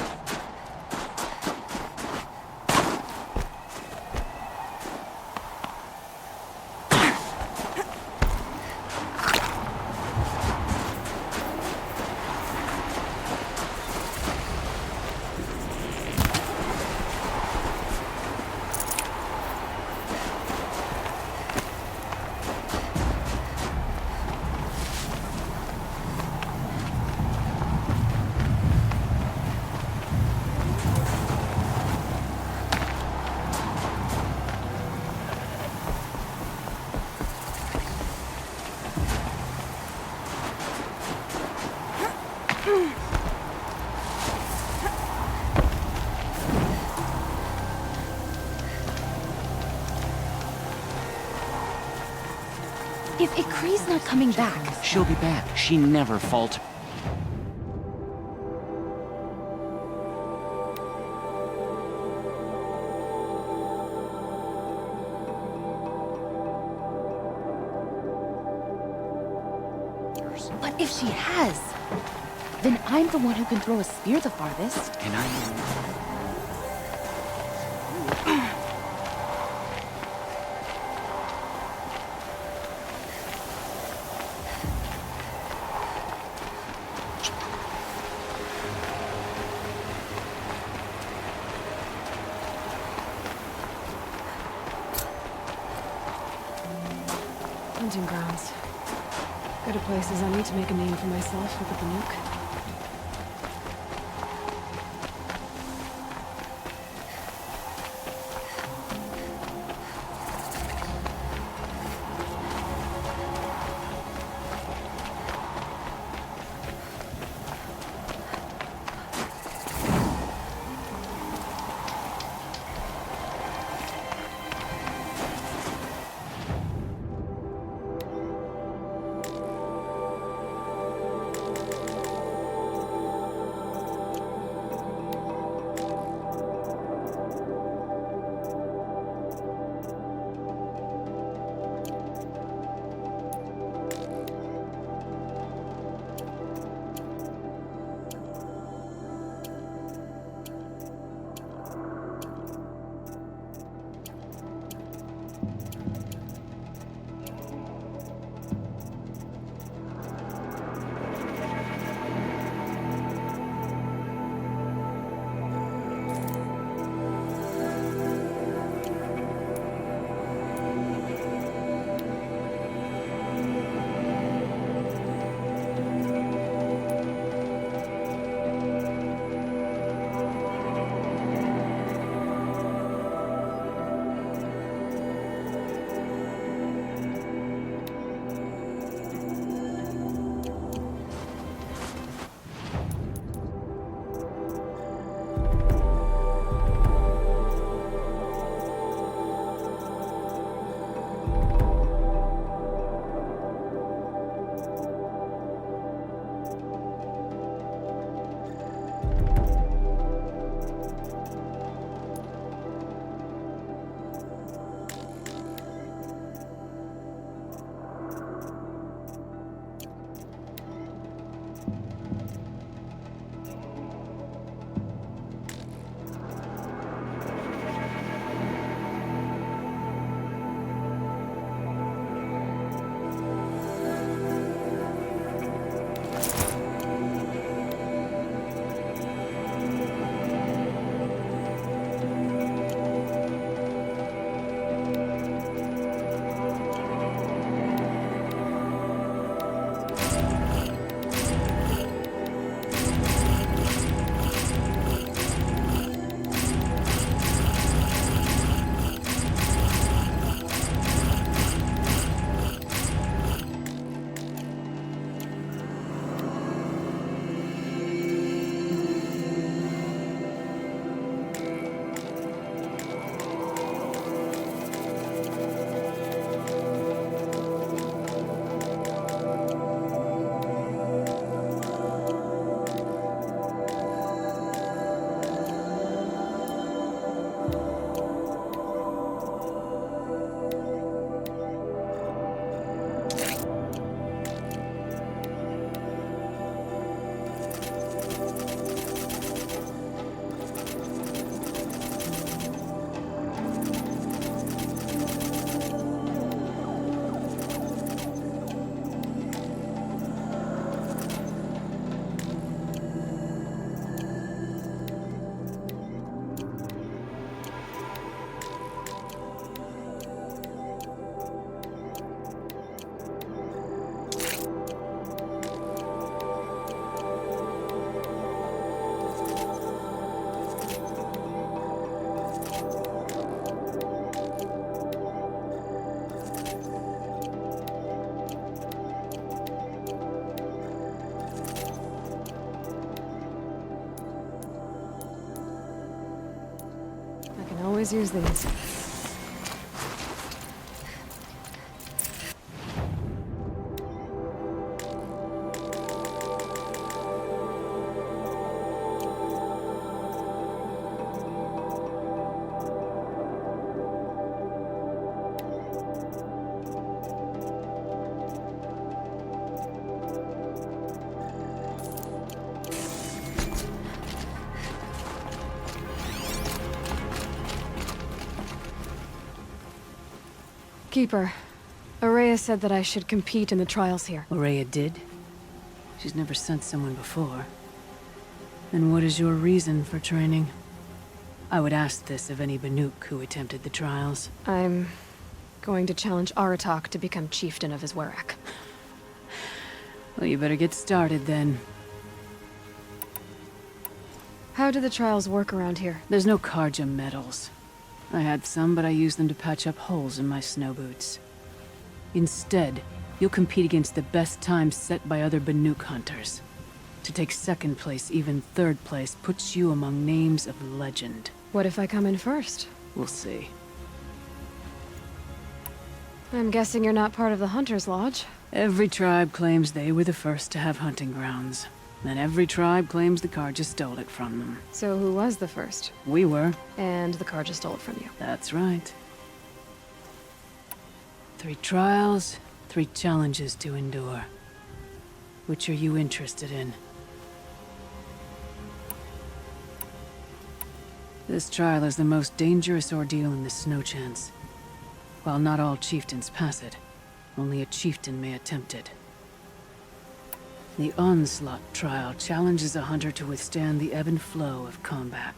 If Ikri's not coming back... She'll be back. She never falters. But if She has. Then I'm the one who can throw a spear the farthest. And I... Hunting grounds. Go to places I need to make a name for myself with the Banuk. Always use these. Keeper, Araya said that I should compete in the trials here. Araya did? She's never sent someone before. Then what is your reason for training? I would ask this of any Banuk who attempted the trials. I'm going to challenge Aratak to become chieftain of his Werak. Well, you better get started then. How do the trials work around here? There's no Karja medals. I had some, but I used them to patch up holes in my snow boots. Instead, you'll compete against the best times set by other Banuk hunters. To take second place, even third place, puts you among names of legend. What if I come in first? We'll see. I'm guessing you're not part of the Hunter's Lodge. Every tribe claims they were the first to have hunting grounds. And every tribe claims the Karja stole it from them. So who was the first? We were. And the Karja stole it from you. That's right. 3 trials, 3 challenges to endure. Which are you interested in? This trial is the most dangerous ordeal in the Snow Chance. While not all chieftains pass it, only a chieftain may attempt it. The Onslaught trial challenges a hunter to withstand the ebb and flow of combat.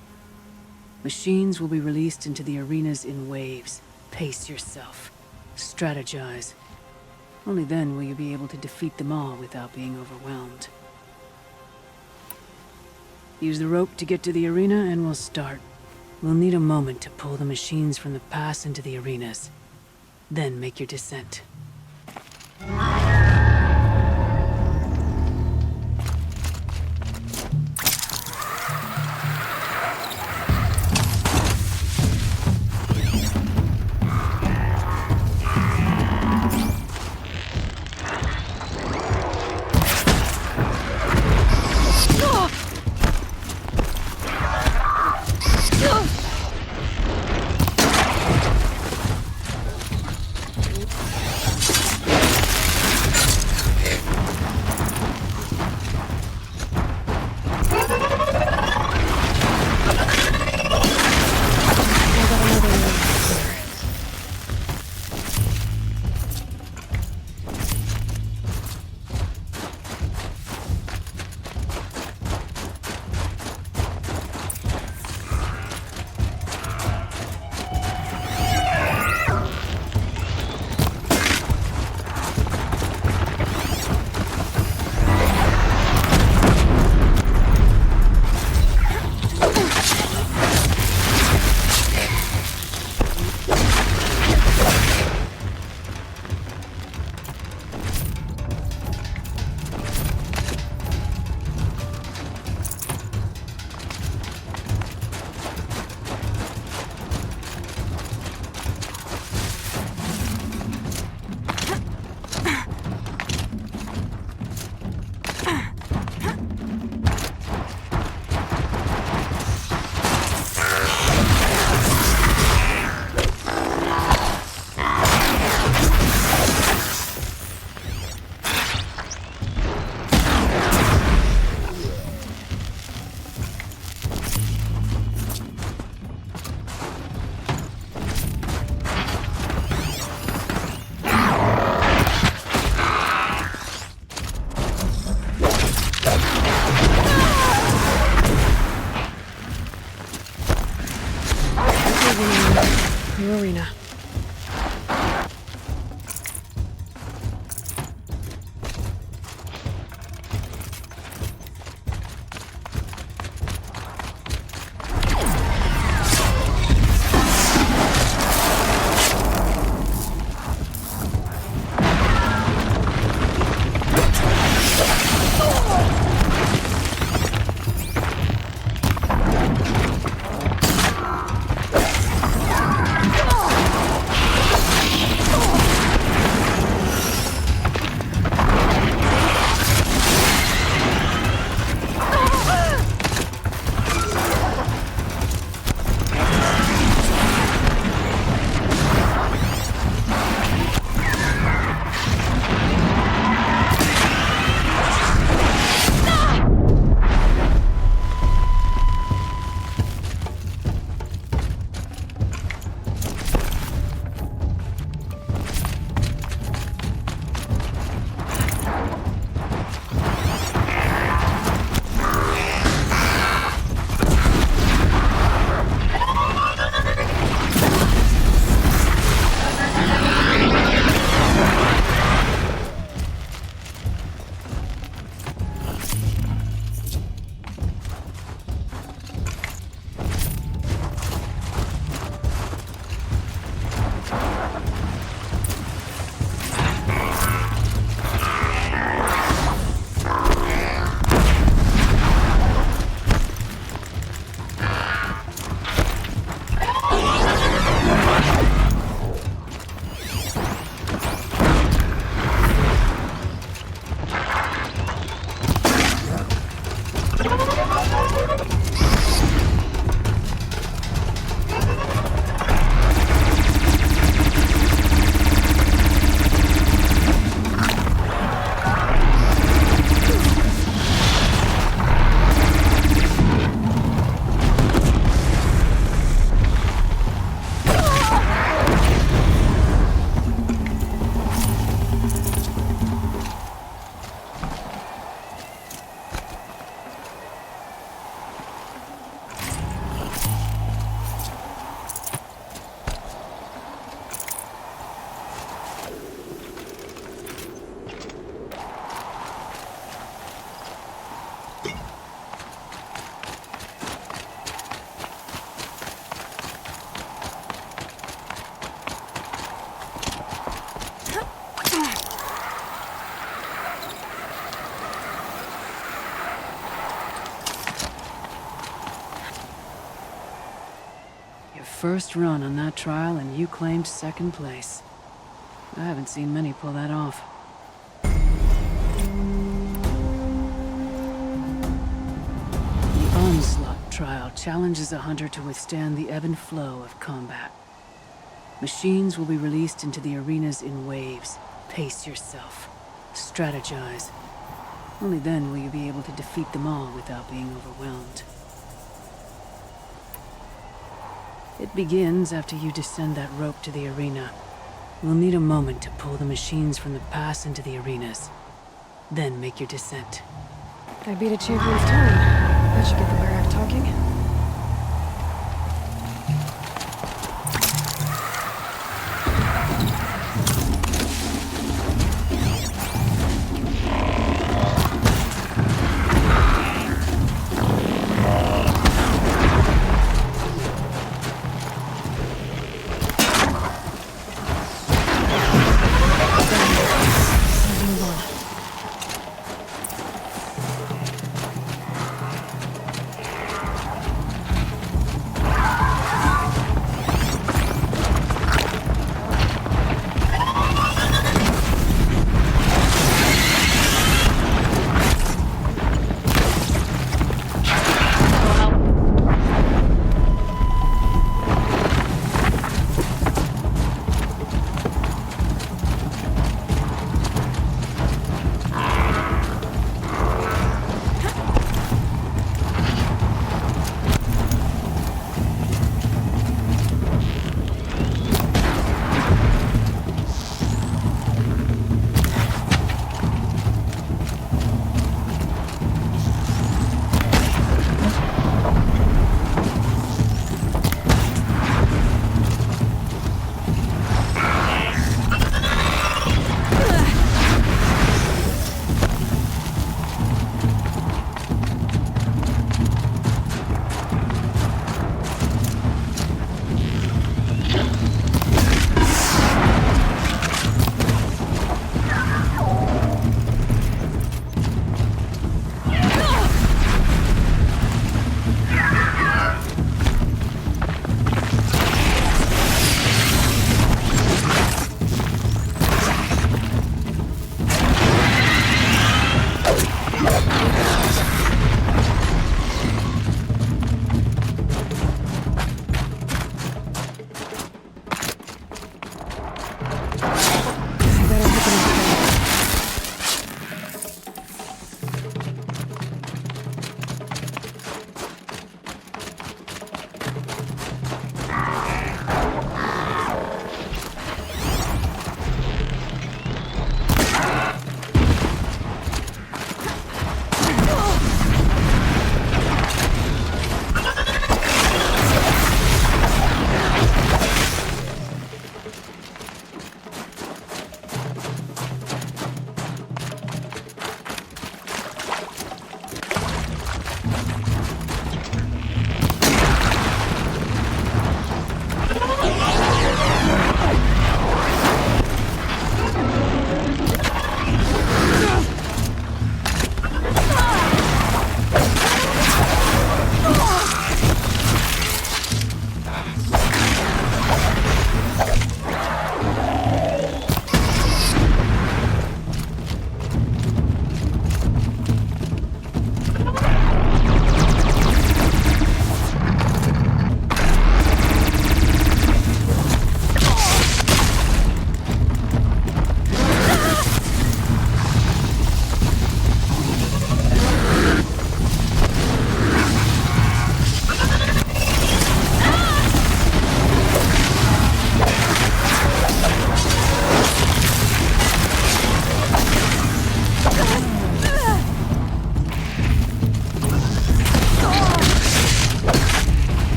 Machines will be released into the arenas in waves. Pace yourself. Strategize. Only then will you be able to defeat them all without being overwhelmed. Use the rope to get to the arena and we'll start. We'll need a moment to pull the machines from the pass into the arenas. Then make your descent. New arena. first run on that trial and you claimed second place. I haven't seen many pull that off. The Onslaught trial challenges a hunter to withstand the ebb and flow of combat. Machines will be released into the arenas in waves. Pace yourself. Strategize. Only then will you be able to defeat them all without being overwhelmed. It begins after you descend that rope to the arena. We'll need a moment to pull the machines from the pass into the arenas. Then make your descent. I beat a champion's time. That should get the Werak talking.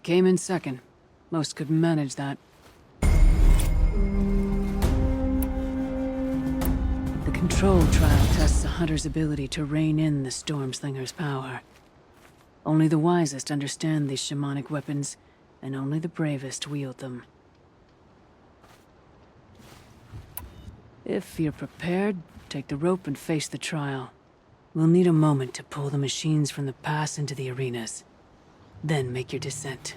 came in second. Most could manage that. The control trial tests a hunter's ability to rein in the Stormslinger's power. Only the wisest understand these shamanic weapons, and only the bravest wield them. If you're prepared, take the rope and face the trial. We'll need a moment to pull the machines from the pass into the arenas. Then make your descent.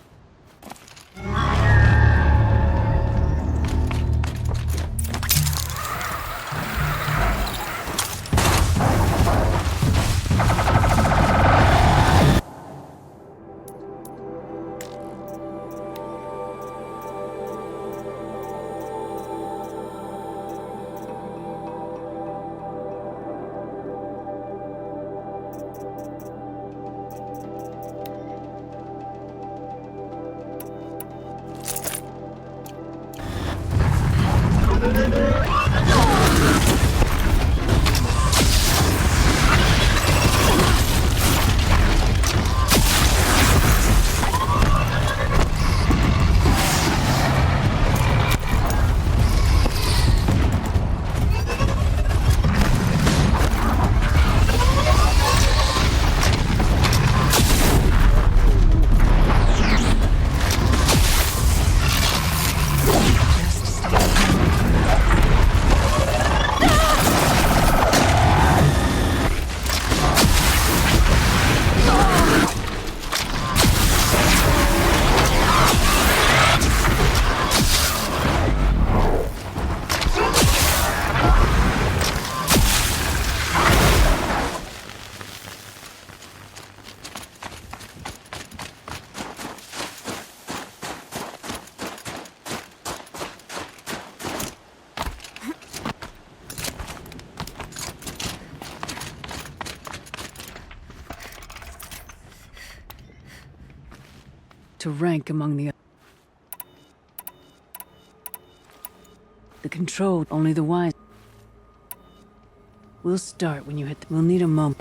To rank among the controlled, only the wise. We'll start when you hit we'll need a moment.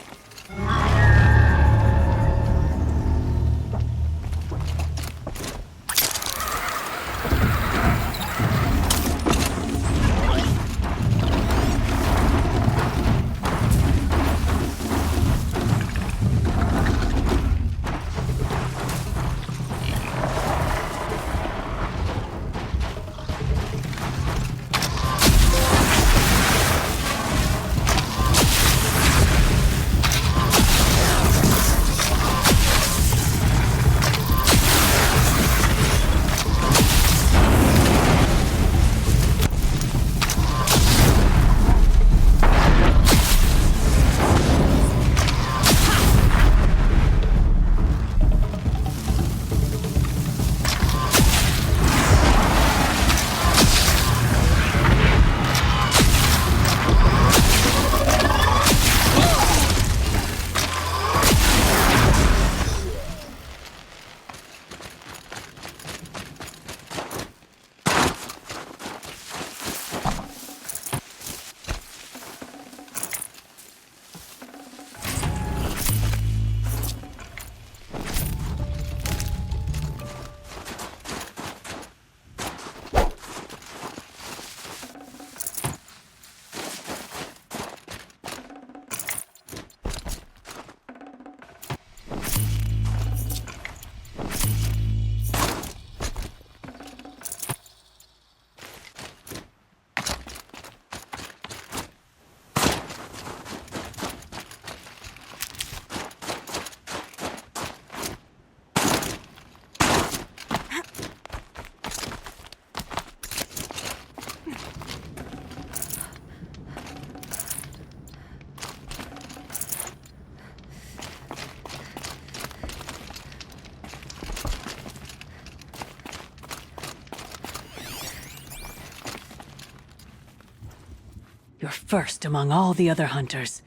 You're first among all the other hunters.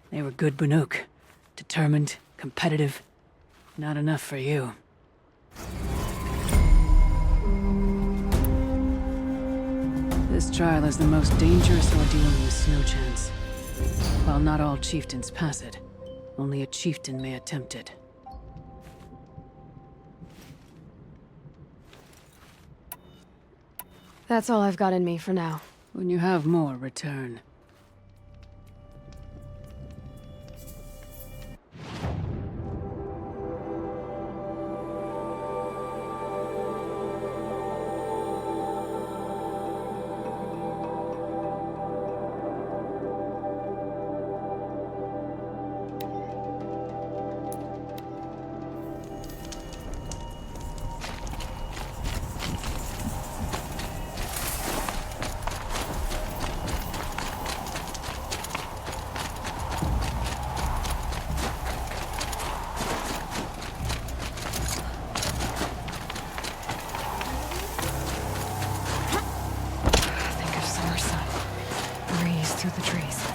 They were good Banuk. Determined, competitive. Not enough for you. This trial is the most dangerous ordeal in the Snow Chance. While not all chieftains pass it, only a chieftain may attempt it. That's all I've got in me for now. When you have more, return. Through the trees.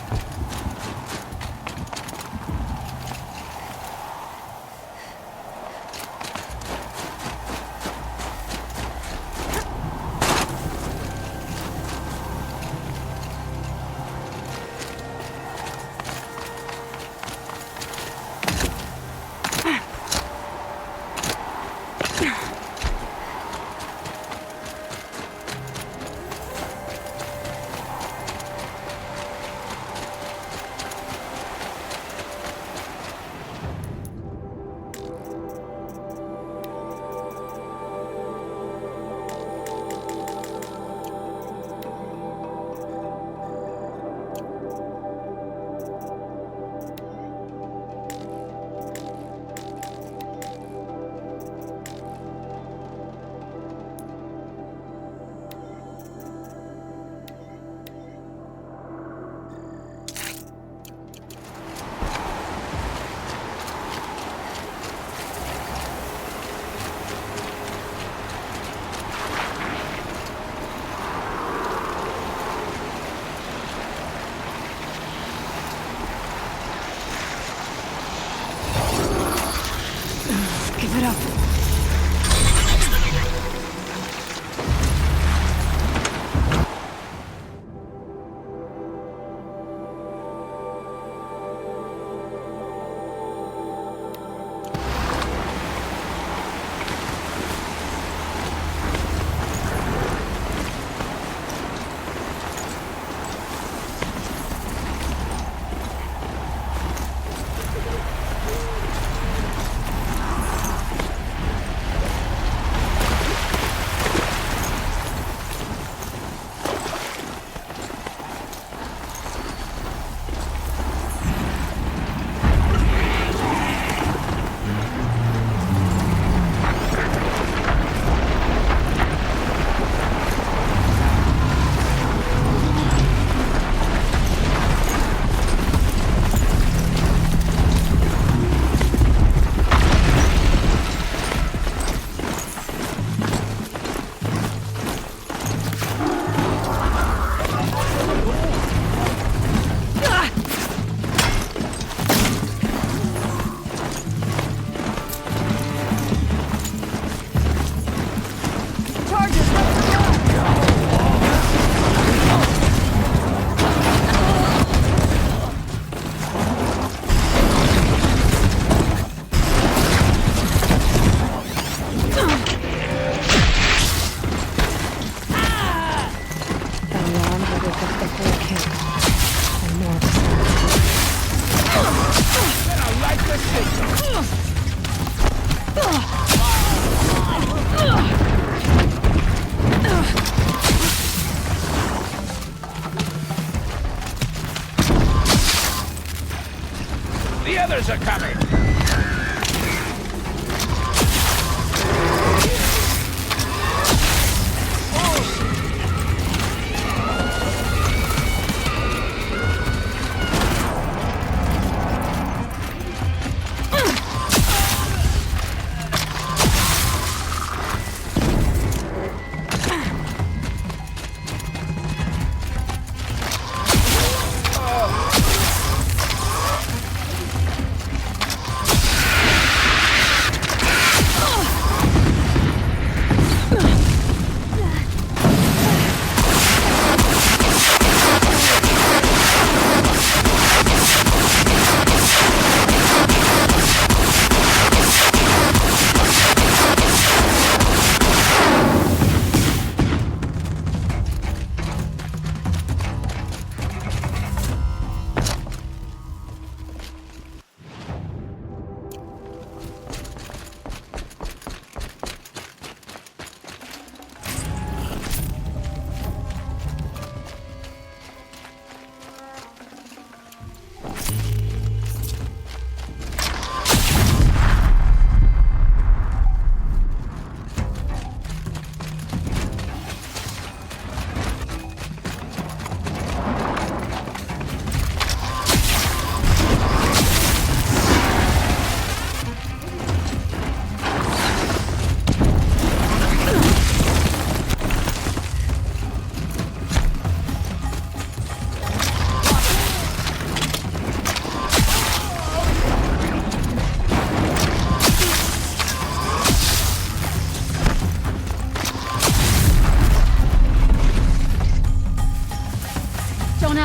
Give it up. The others are coming!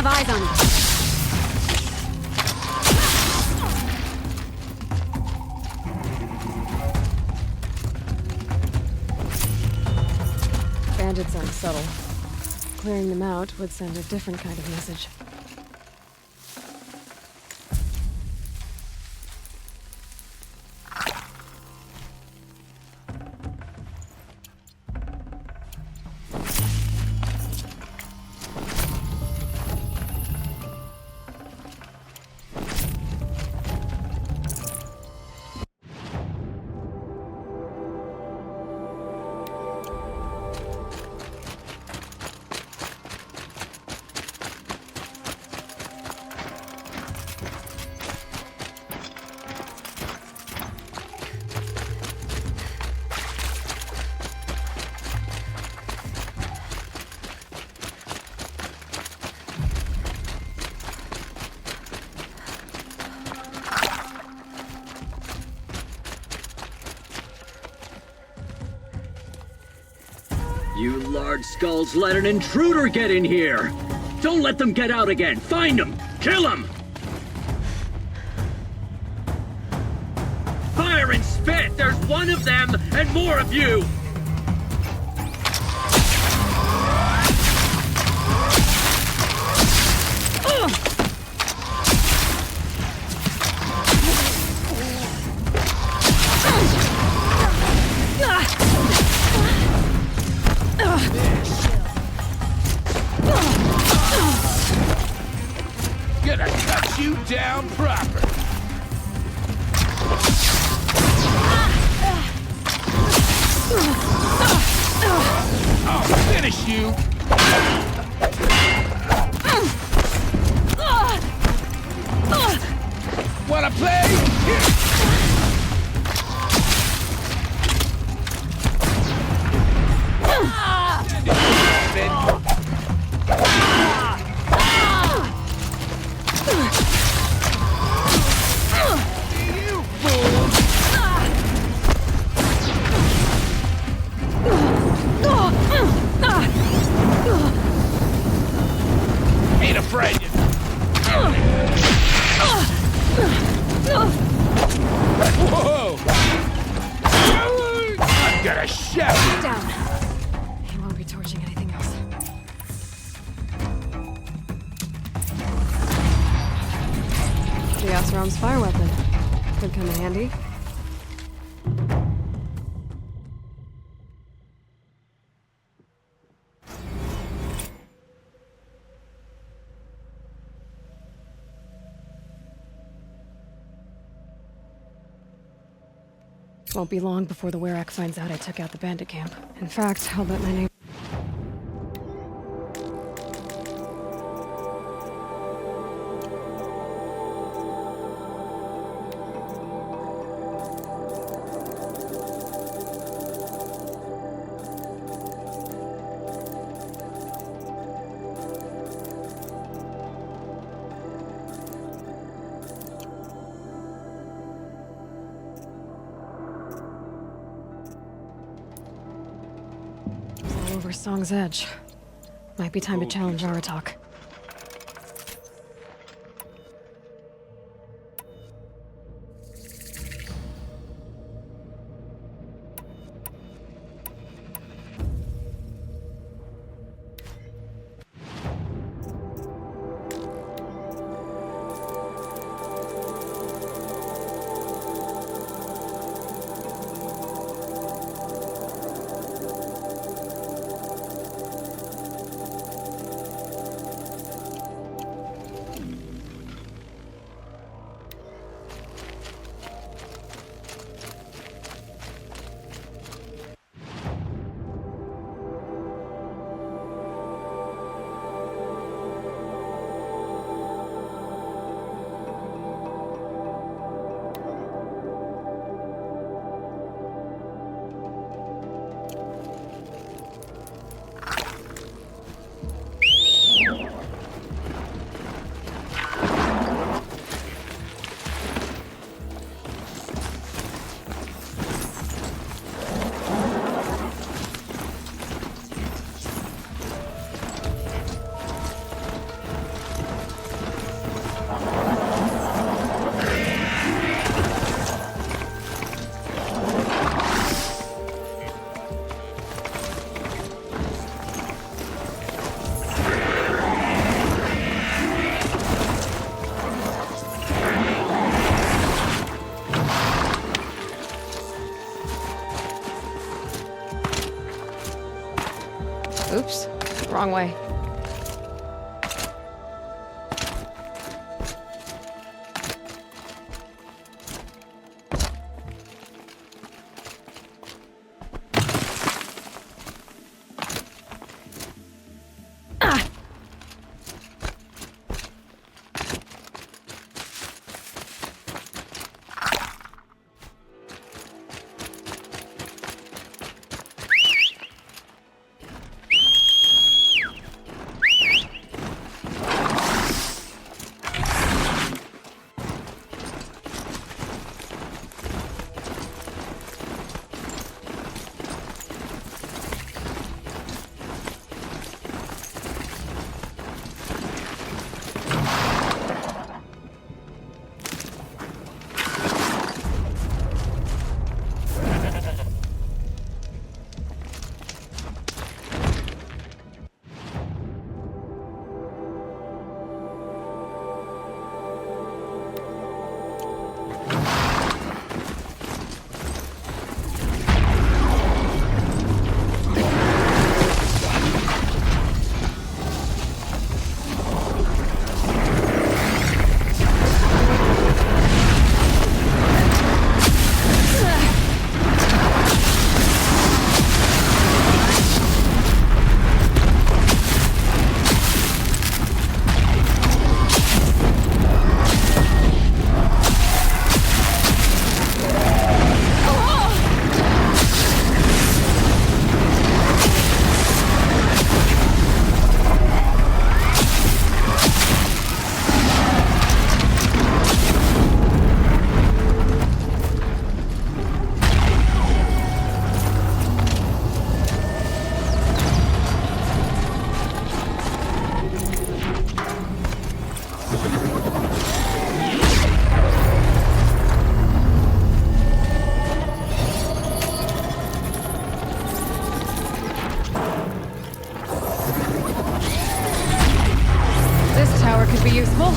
have eyes on you. Bandits aren't subtle. Clearing them out would send a different kind of message. You large skulls let an intruder get in here! Don't let them get out again! Find them! Kill them! Fire and spit! There's one of them and more of you! Gonna cut you down proper. I'll finish you. Wanna play? Ain't afraid. Whoa! I'm gonna shout. Down. He won't be torching anything else. Chaos Realm's fire weapon. Could come in handy. Won't be long before the Werak finds out I took out the bandit camp. In fact, I'll bet my name. Over Song's edge. Might be time to challenge Aratak. Oops, wrong way. Could be useful.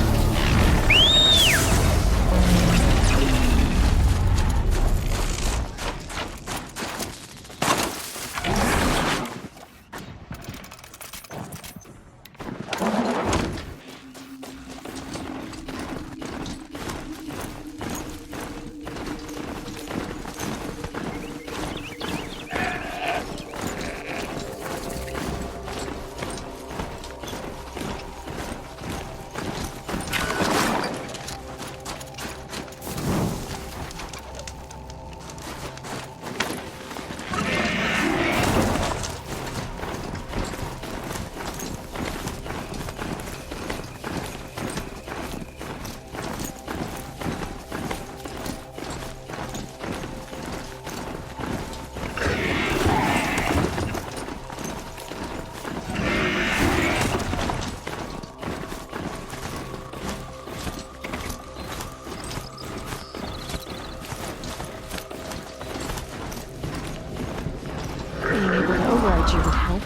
You would help.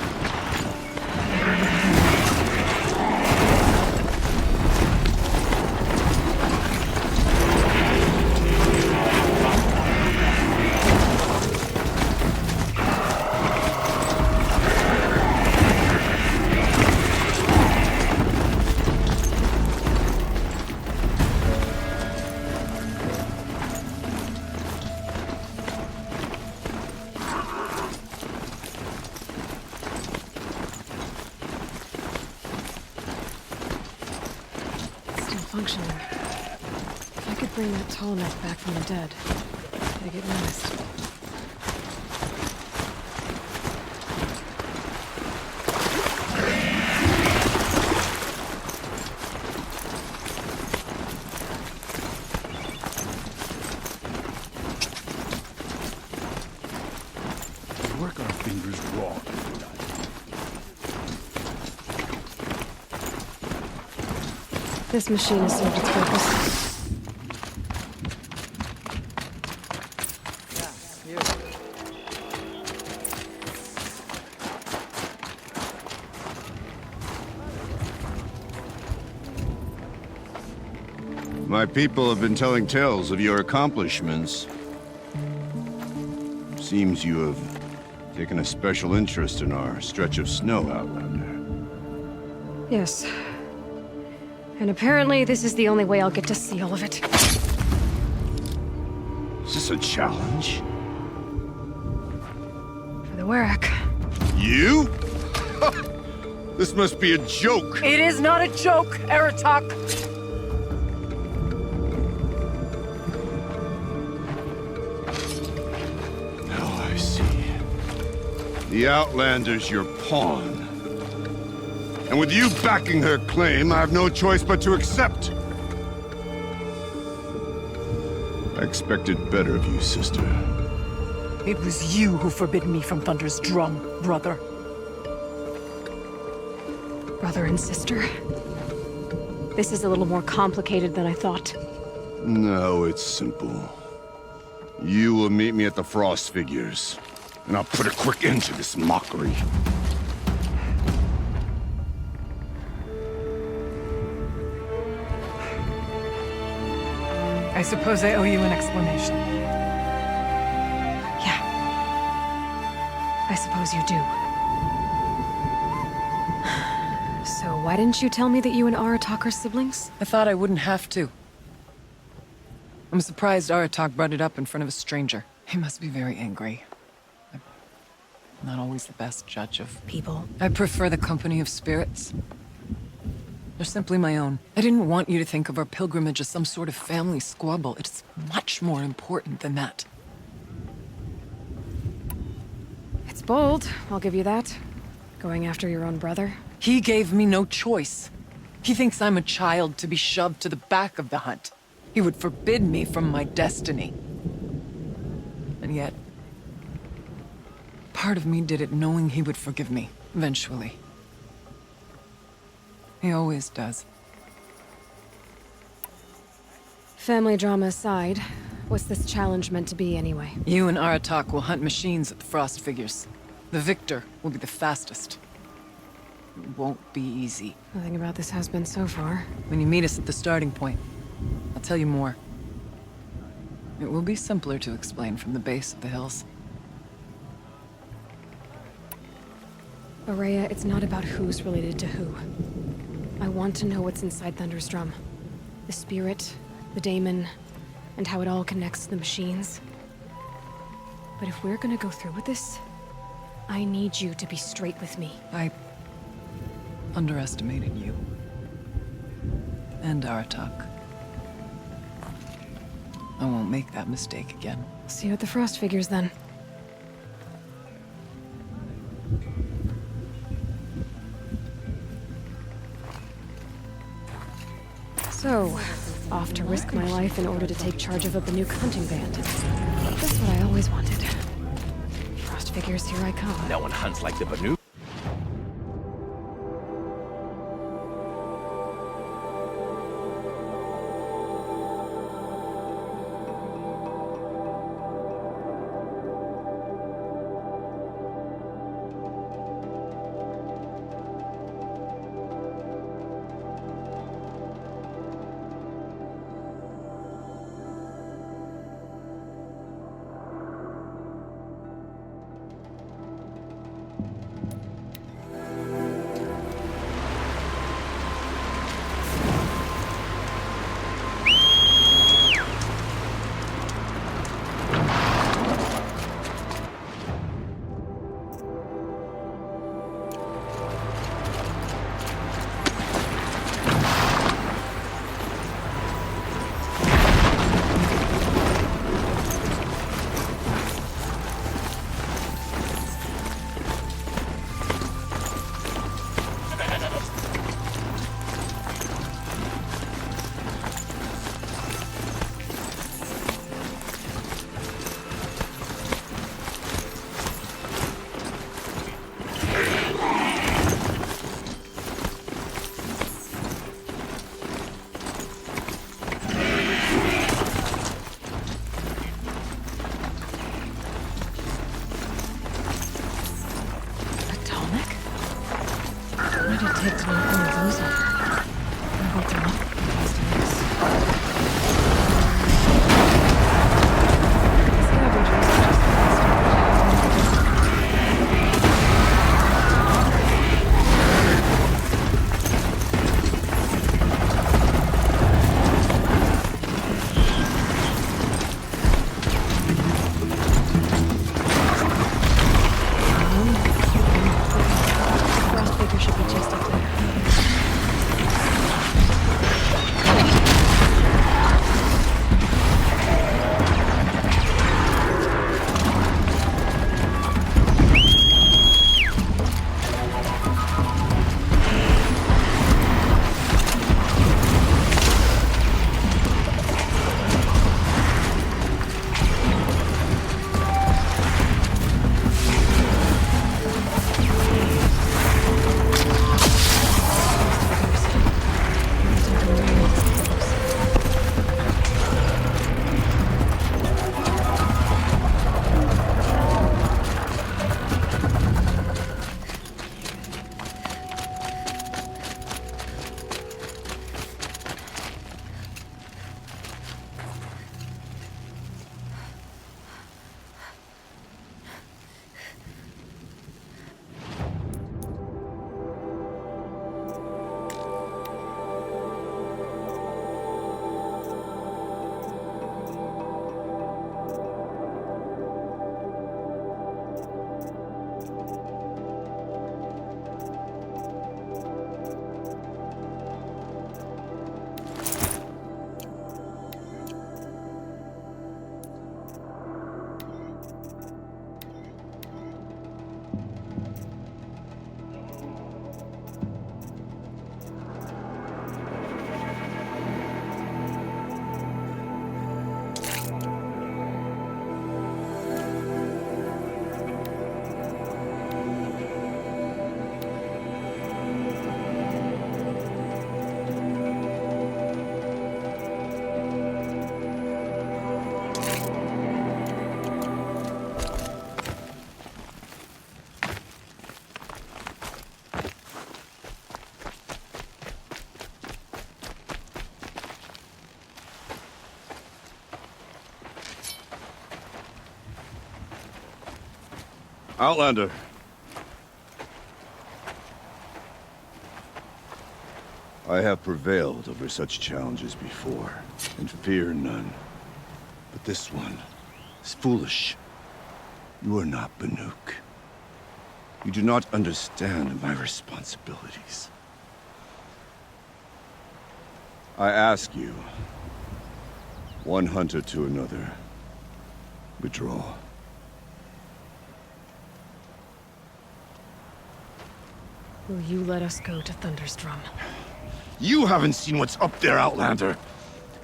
Functioning. If I could bring that tall enough back from the dead, I'd get noticed. We work our fingers raw. This machine has served its purpose. My people have been telling tales of your accomplishments. Seems you have Taking a special interest in our stretch of snow, Outlander. Yes. And apparently this is the only way I'll get to see all of it. Is this a challenge? For the Werak. You? This must be a joke. It is not a joke, Aratak. Now I see. The Outlander's your pawn. And with you backing her claim, I have no choice but to accept. I expected better of you, sister. It was you who forbid me from Thunder's drum, brother. Brother and sister. This is a little more complicated than I thought. No, it's simple. You will meet me at the Frost Figures, and I'll put a quick end to this mockery. I suppose I owe you an explanation. Yeah. I suppose you do. So why didn't you tell me that you and Aratak are siblings? I thought I wouldn't have to. I'm surprised Aratak brought it up in front of a stranger. He must be very angry. I'm not always the best judge of people. I prefer the company of spirits. They're simply my own. I didn't want you to think of our pilgrimage as some sort of family squabble. It's much more important than that. It's bold, I'll give you that. Going after your own brother. He gave me no choice. He thinks I'm a child to be shoved to the back of the hunt. He would forbid me from my destiny. And yet, part of me did it knowing he would forgive me, eventually. He always does. Family drama aside, what's this challenge meant to be anyway? You and Aratak will hunt machines at the Frost Figures. The victor will be the fastest. It won't be easy. Nothing about this has been so far. When you meet us at the starting point, I'll tell you more. It will be simpler to explain from the base of the hills. Araya, it's not about who's related to who. I want to know what's inside Thunder's drum. The spirit, the daemon, and how it all connects to the machines. But if we're gonna go through with this, I need you to be straight with me. I underestimated you. And Aratak. I won't make that mistake again. See you at the Frost Figures then. So, off to risk my life in order to take charge of a Banuk hunting band. That's what I always wanted. Frost Figures, here I come. No one hunts like the Banuk. Outlander. I have prevailed over such challenges before, and fear none. But this one is foolish. You are not Banuk. You do not understand my responsibilities. I ask you, one hunter to another, withdraw. Will you let us go to Thunderstrom? You haven't seen what's up there, Outlander.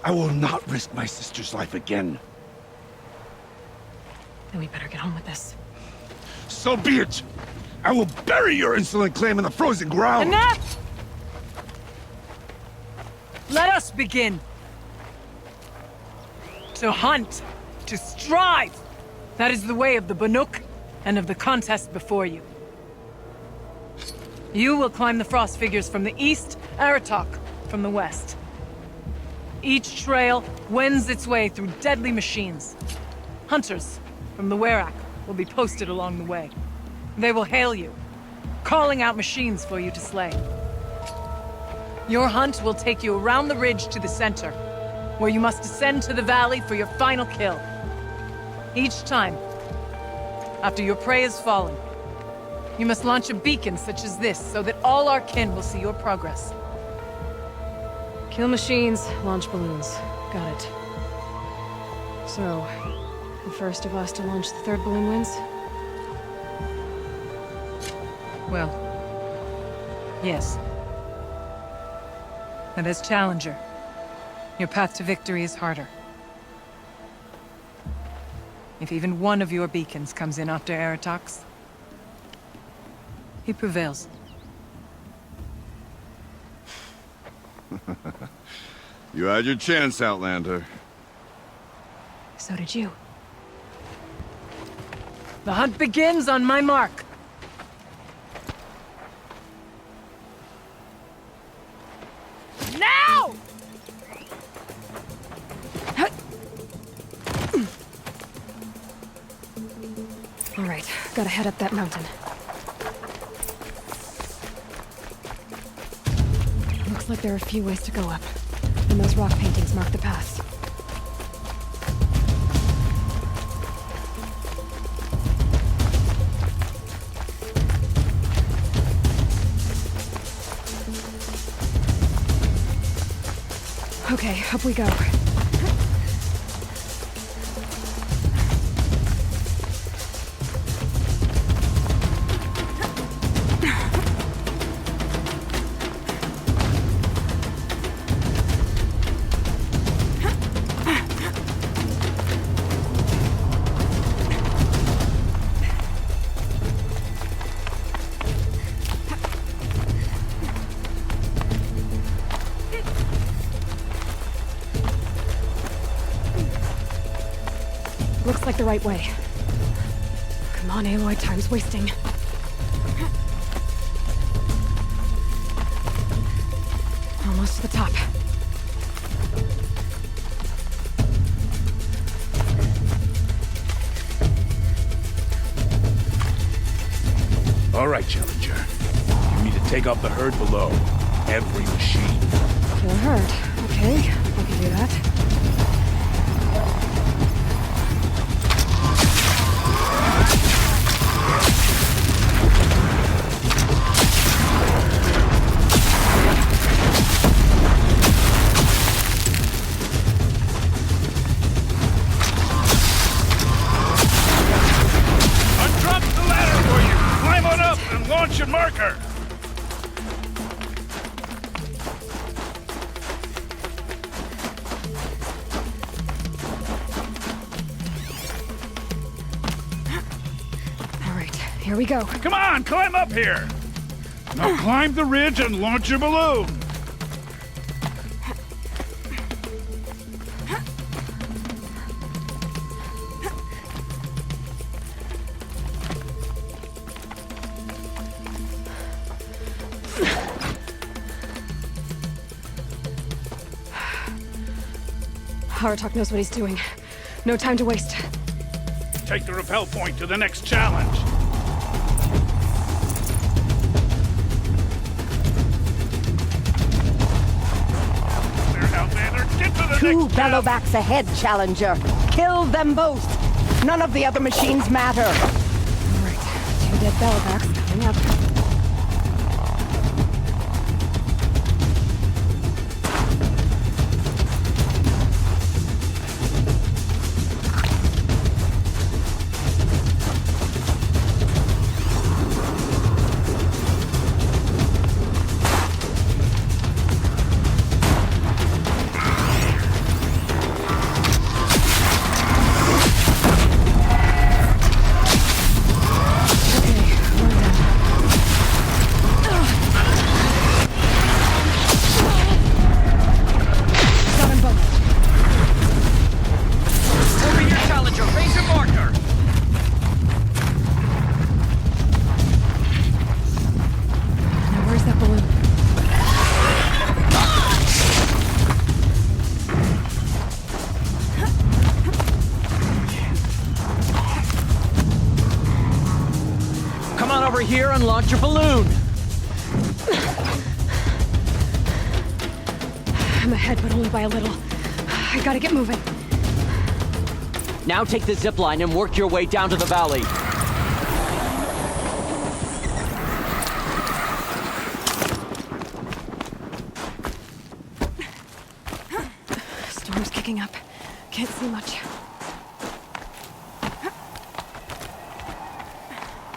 I will not risk my sister's life again. Then we better get on with this. So be it! I will bury your insolent claim in the frozen ground! Enough! Let us begin! To hunt, to strive! That is the way of the Banuk, and of the contest before you. You will climb the frost figures from the east, Aratok from the west. Each trail wends its way through deadly machines. Hunters from the Werak will be posted along the way. They will hail you, calling out machines for you to slay. Your hunt will take you around the ridge to the center, where you must descend to the valley for your final kill. Each time, after your prey has fallen, you must launch a beacon such as this so that all our kin will see your progress. Kill machines, launch balloons. Got it. So, the first of us to launch the third balloon wins? Well, yes. And as challenger, your path to victory is harder. If even one of your beacons comes in after Aratok's, he prevails. You had your chance, Outlander. So did you. The hunt begins on my mark. Now! All right, gotta head up that mountain. Looks like there are a few ways to go up, and those rock paintings mark the paths. Okay, up we go. Looks like the right way. Come on, Aloy, time's wasting. Almost to the top. All right, Challenger. You need to take out the herd below. Every machine. Kill a herd. Okay, I can do that. Launch your marker! All right, here we go. Come on, climb up here! Now climb the ridge and launch your balloon! Aratok knows what he's doing. No time to waste. Take the rappel point to the next challenge. 2 bellowbacks ahead, Challenger. Kill them both. None of the other machines matter. All right, 2 dead bellowbacks coming up. Here and launch your balloon. I'm ahead, but only by a little. I gotta get moving. Now take the zip line and work your way down to the valley. Storm's kicking up. Can't see much.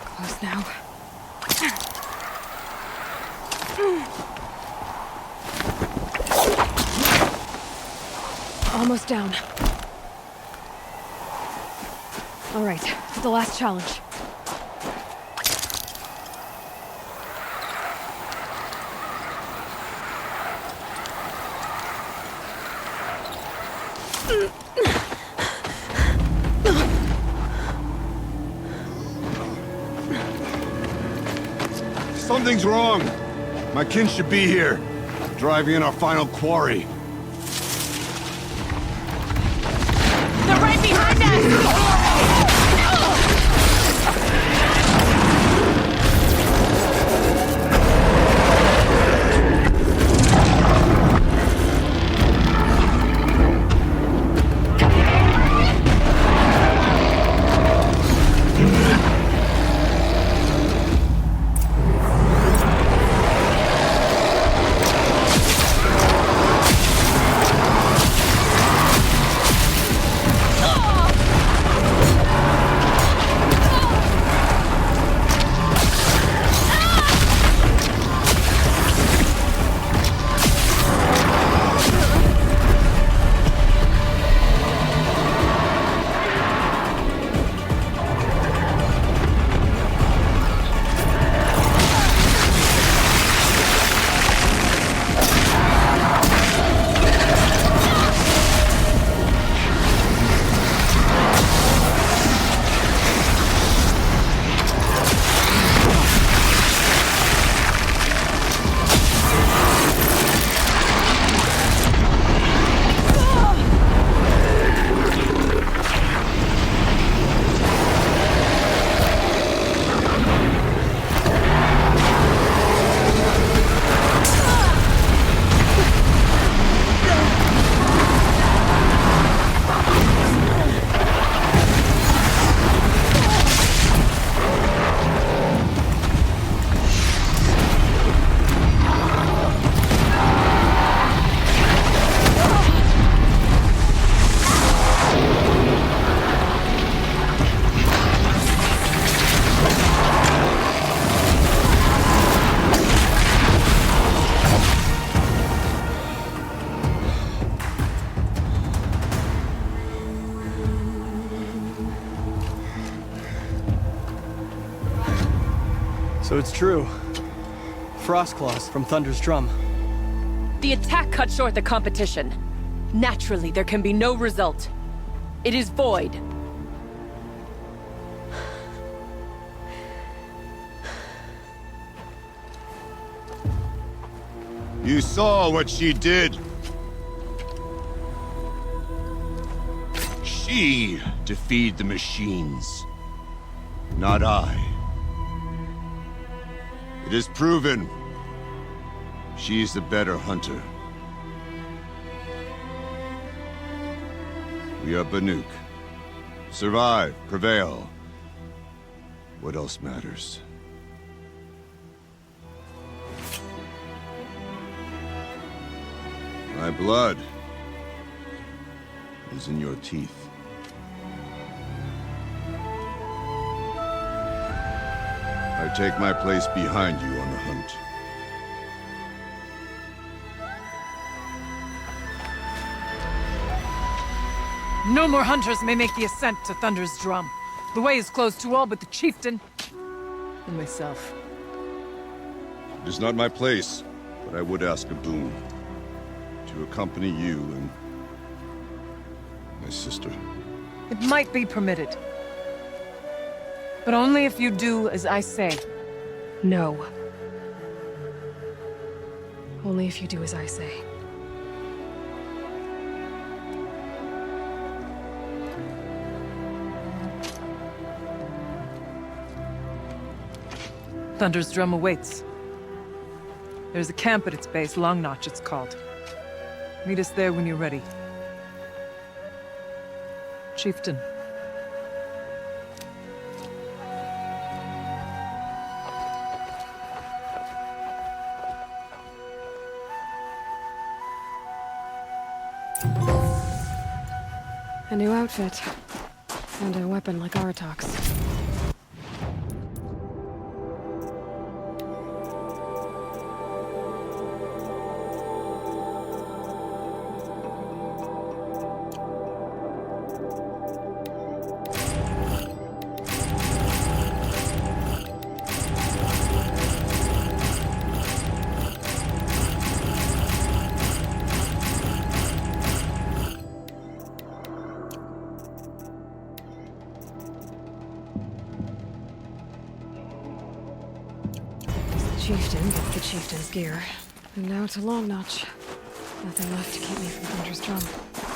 Close now. Almost down. All right, the last challenge. Something's wrong. My kin should be here, driving in our final quarry. They're right behind us! So it's true. Frostclaws from Thunder's drum. The attack cut short the competition. Naturally, there can be no result. It is void. You saw what she did. She defeated the machines, not I. It is proven she's the better hunter. We are Banuk. Survive, prevail. What else matters? My blood is in your teeth. I take my place behind you on the hunt. No more hunters may make the ascent to Thunder's Drum. The way is closed to all but the chieftain and myself. It is not my place, but I would ask a boon. To accompany you and my sister. It might be permitted. But only if you do as I say. No. Only if you do as I say. Thunder's Drum awaits. There's a camp at its base, Long Notch it's called. Meet us there when you're ready. Chieftain. A new outfit. And a weapon like Aratok's. Chieftain gets the chieftain's gear. And now to Long Notch. Nothing left to keep me from Thunder's Drum.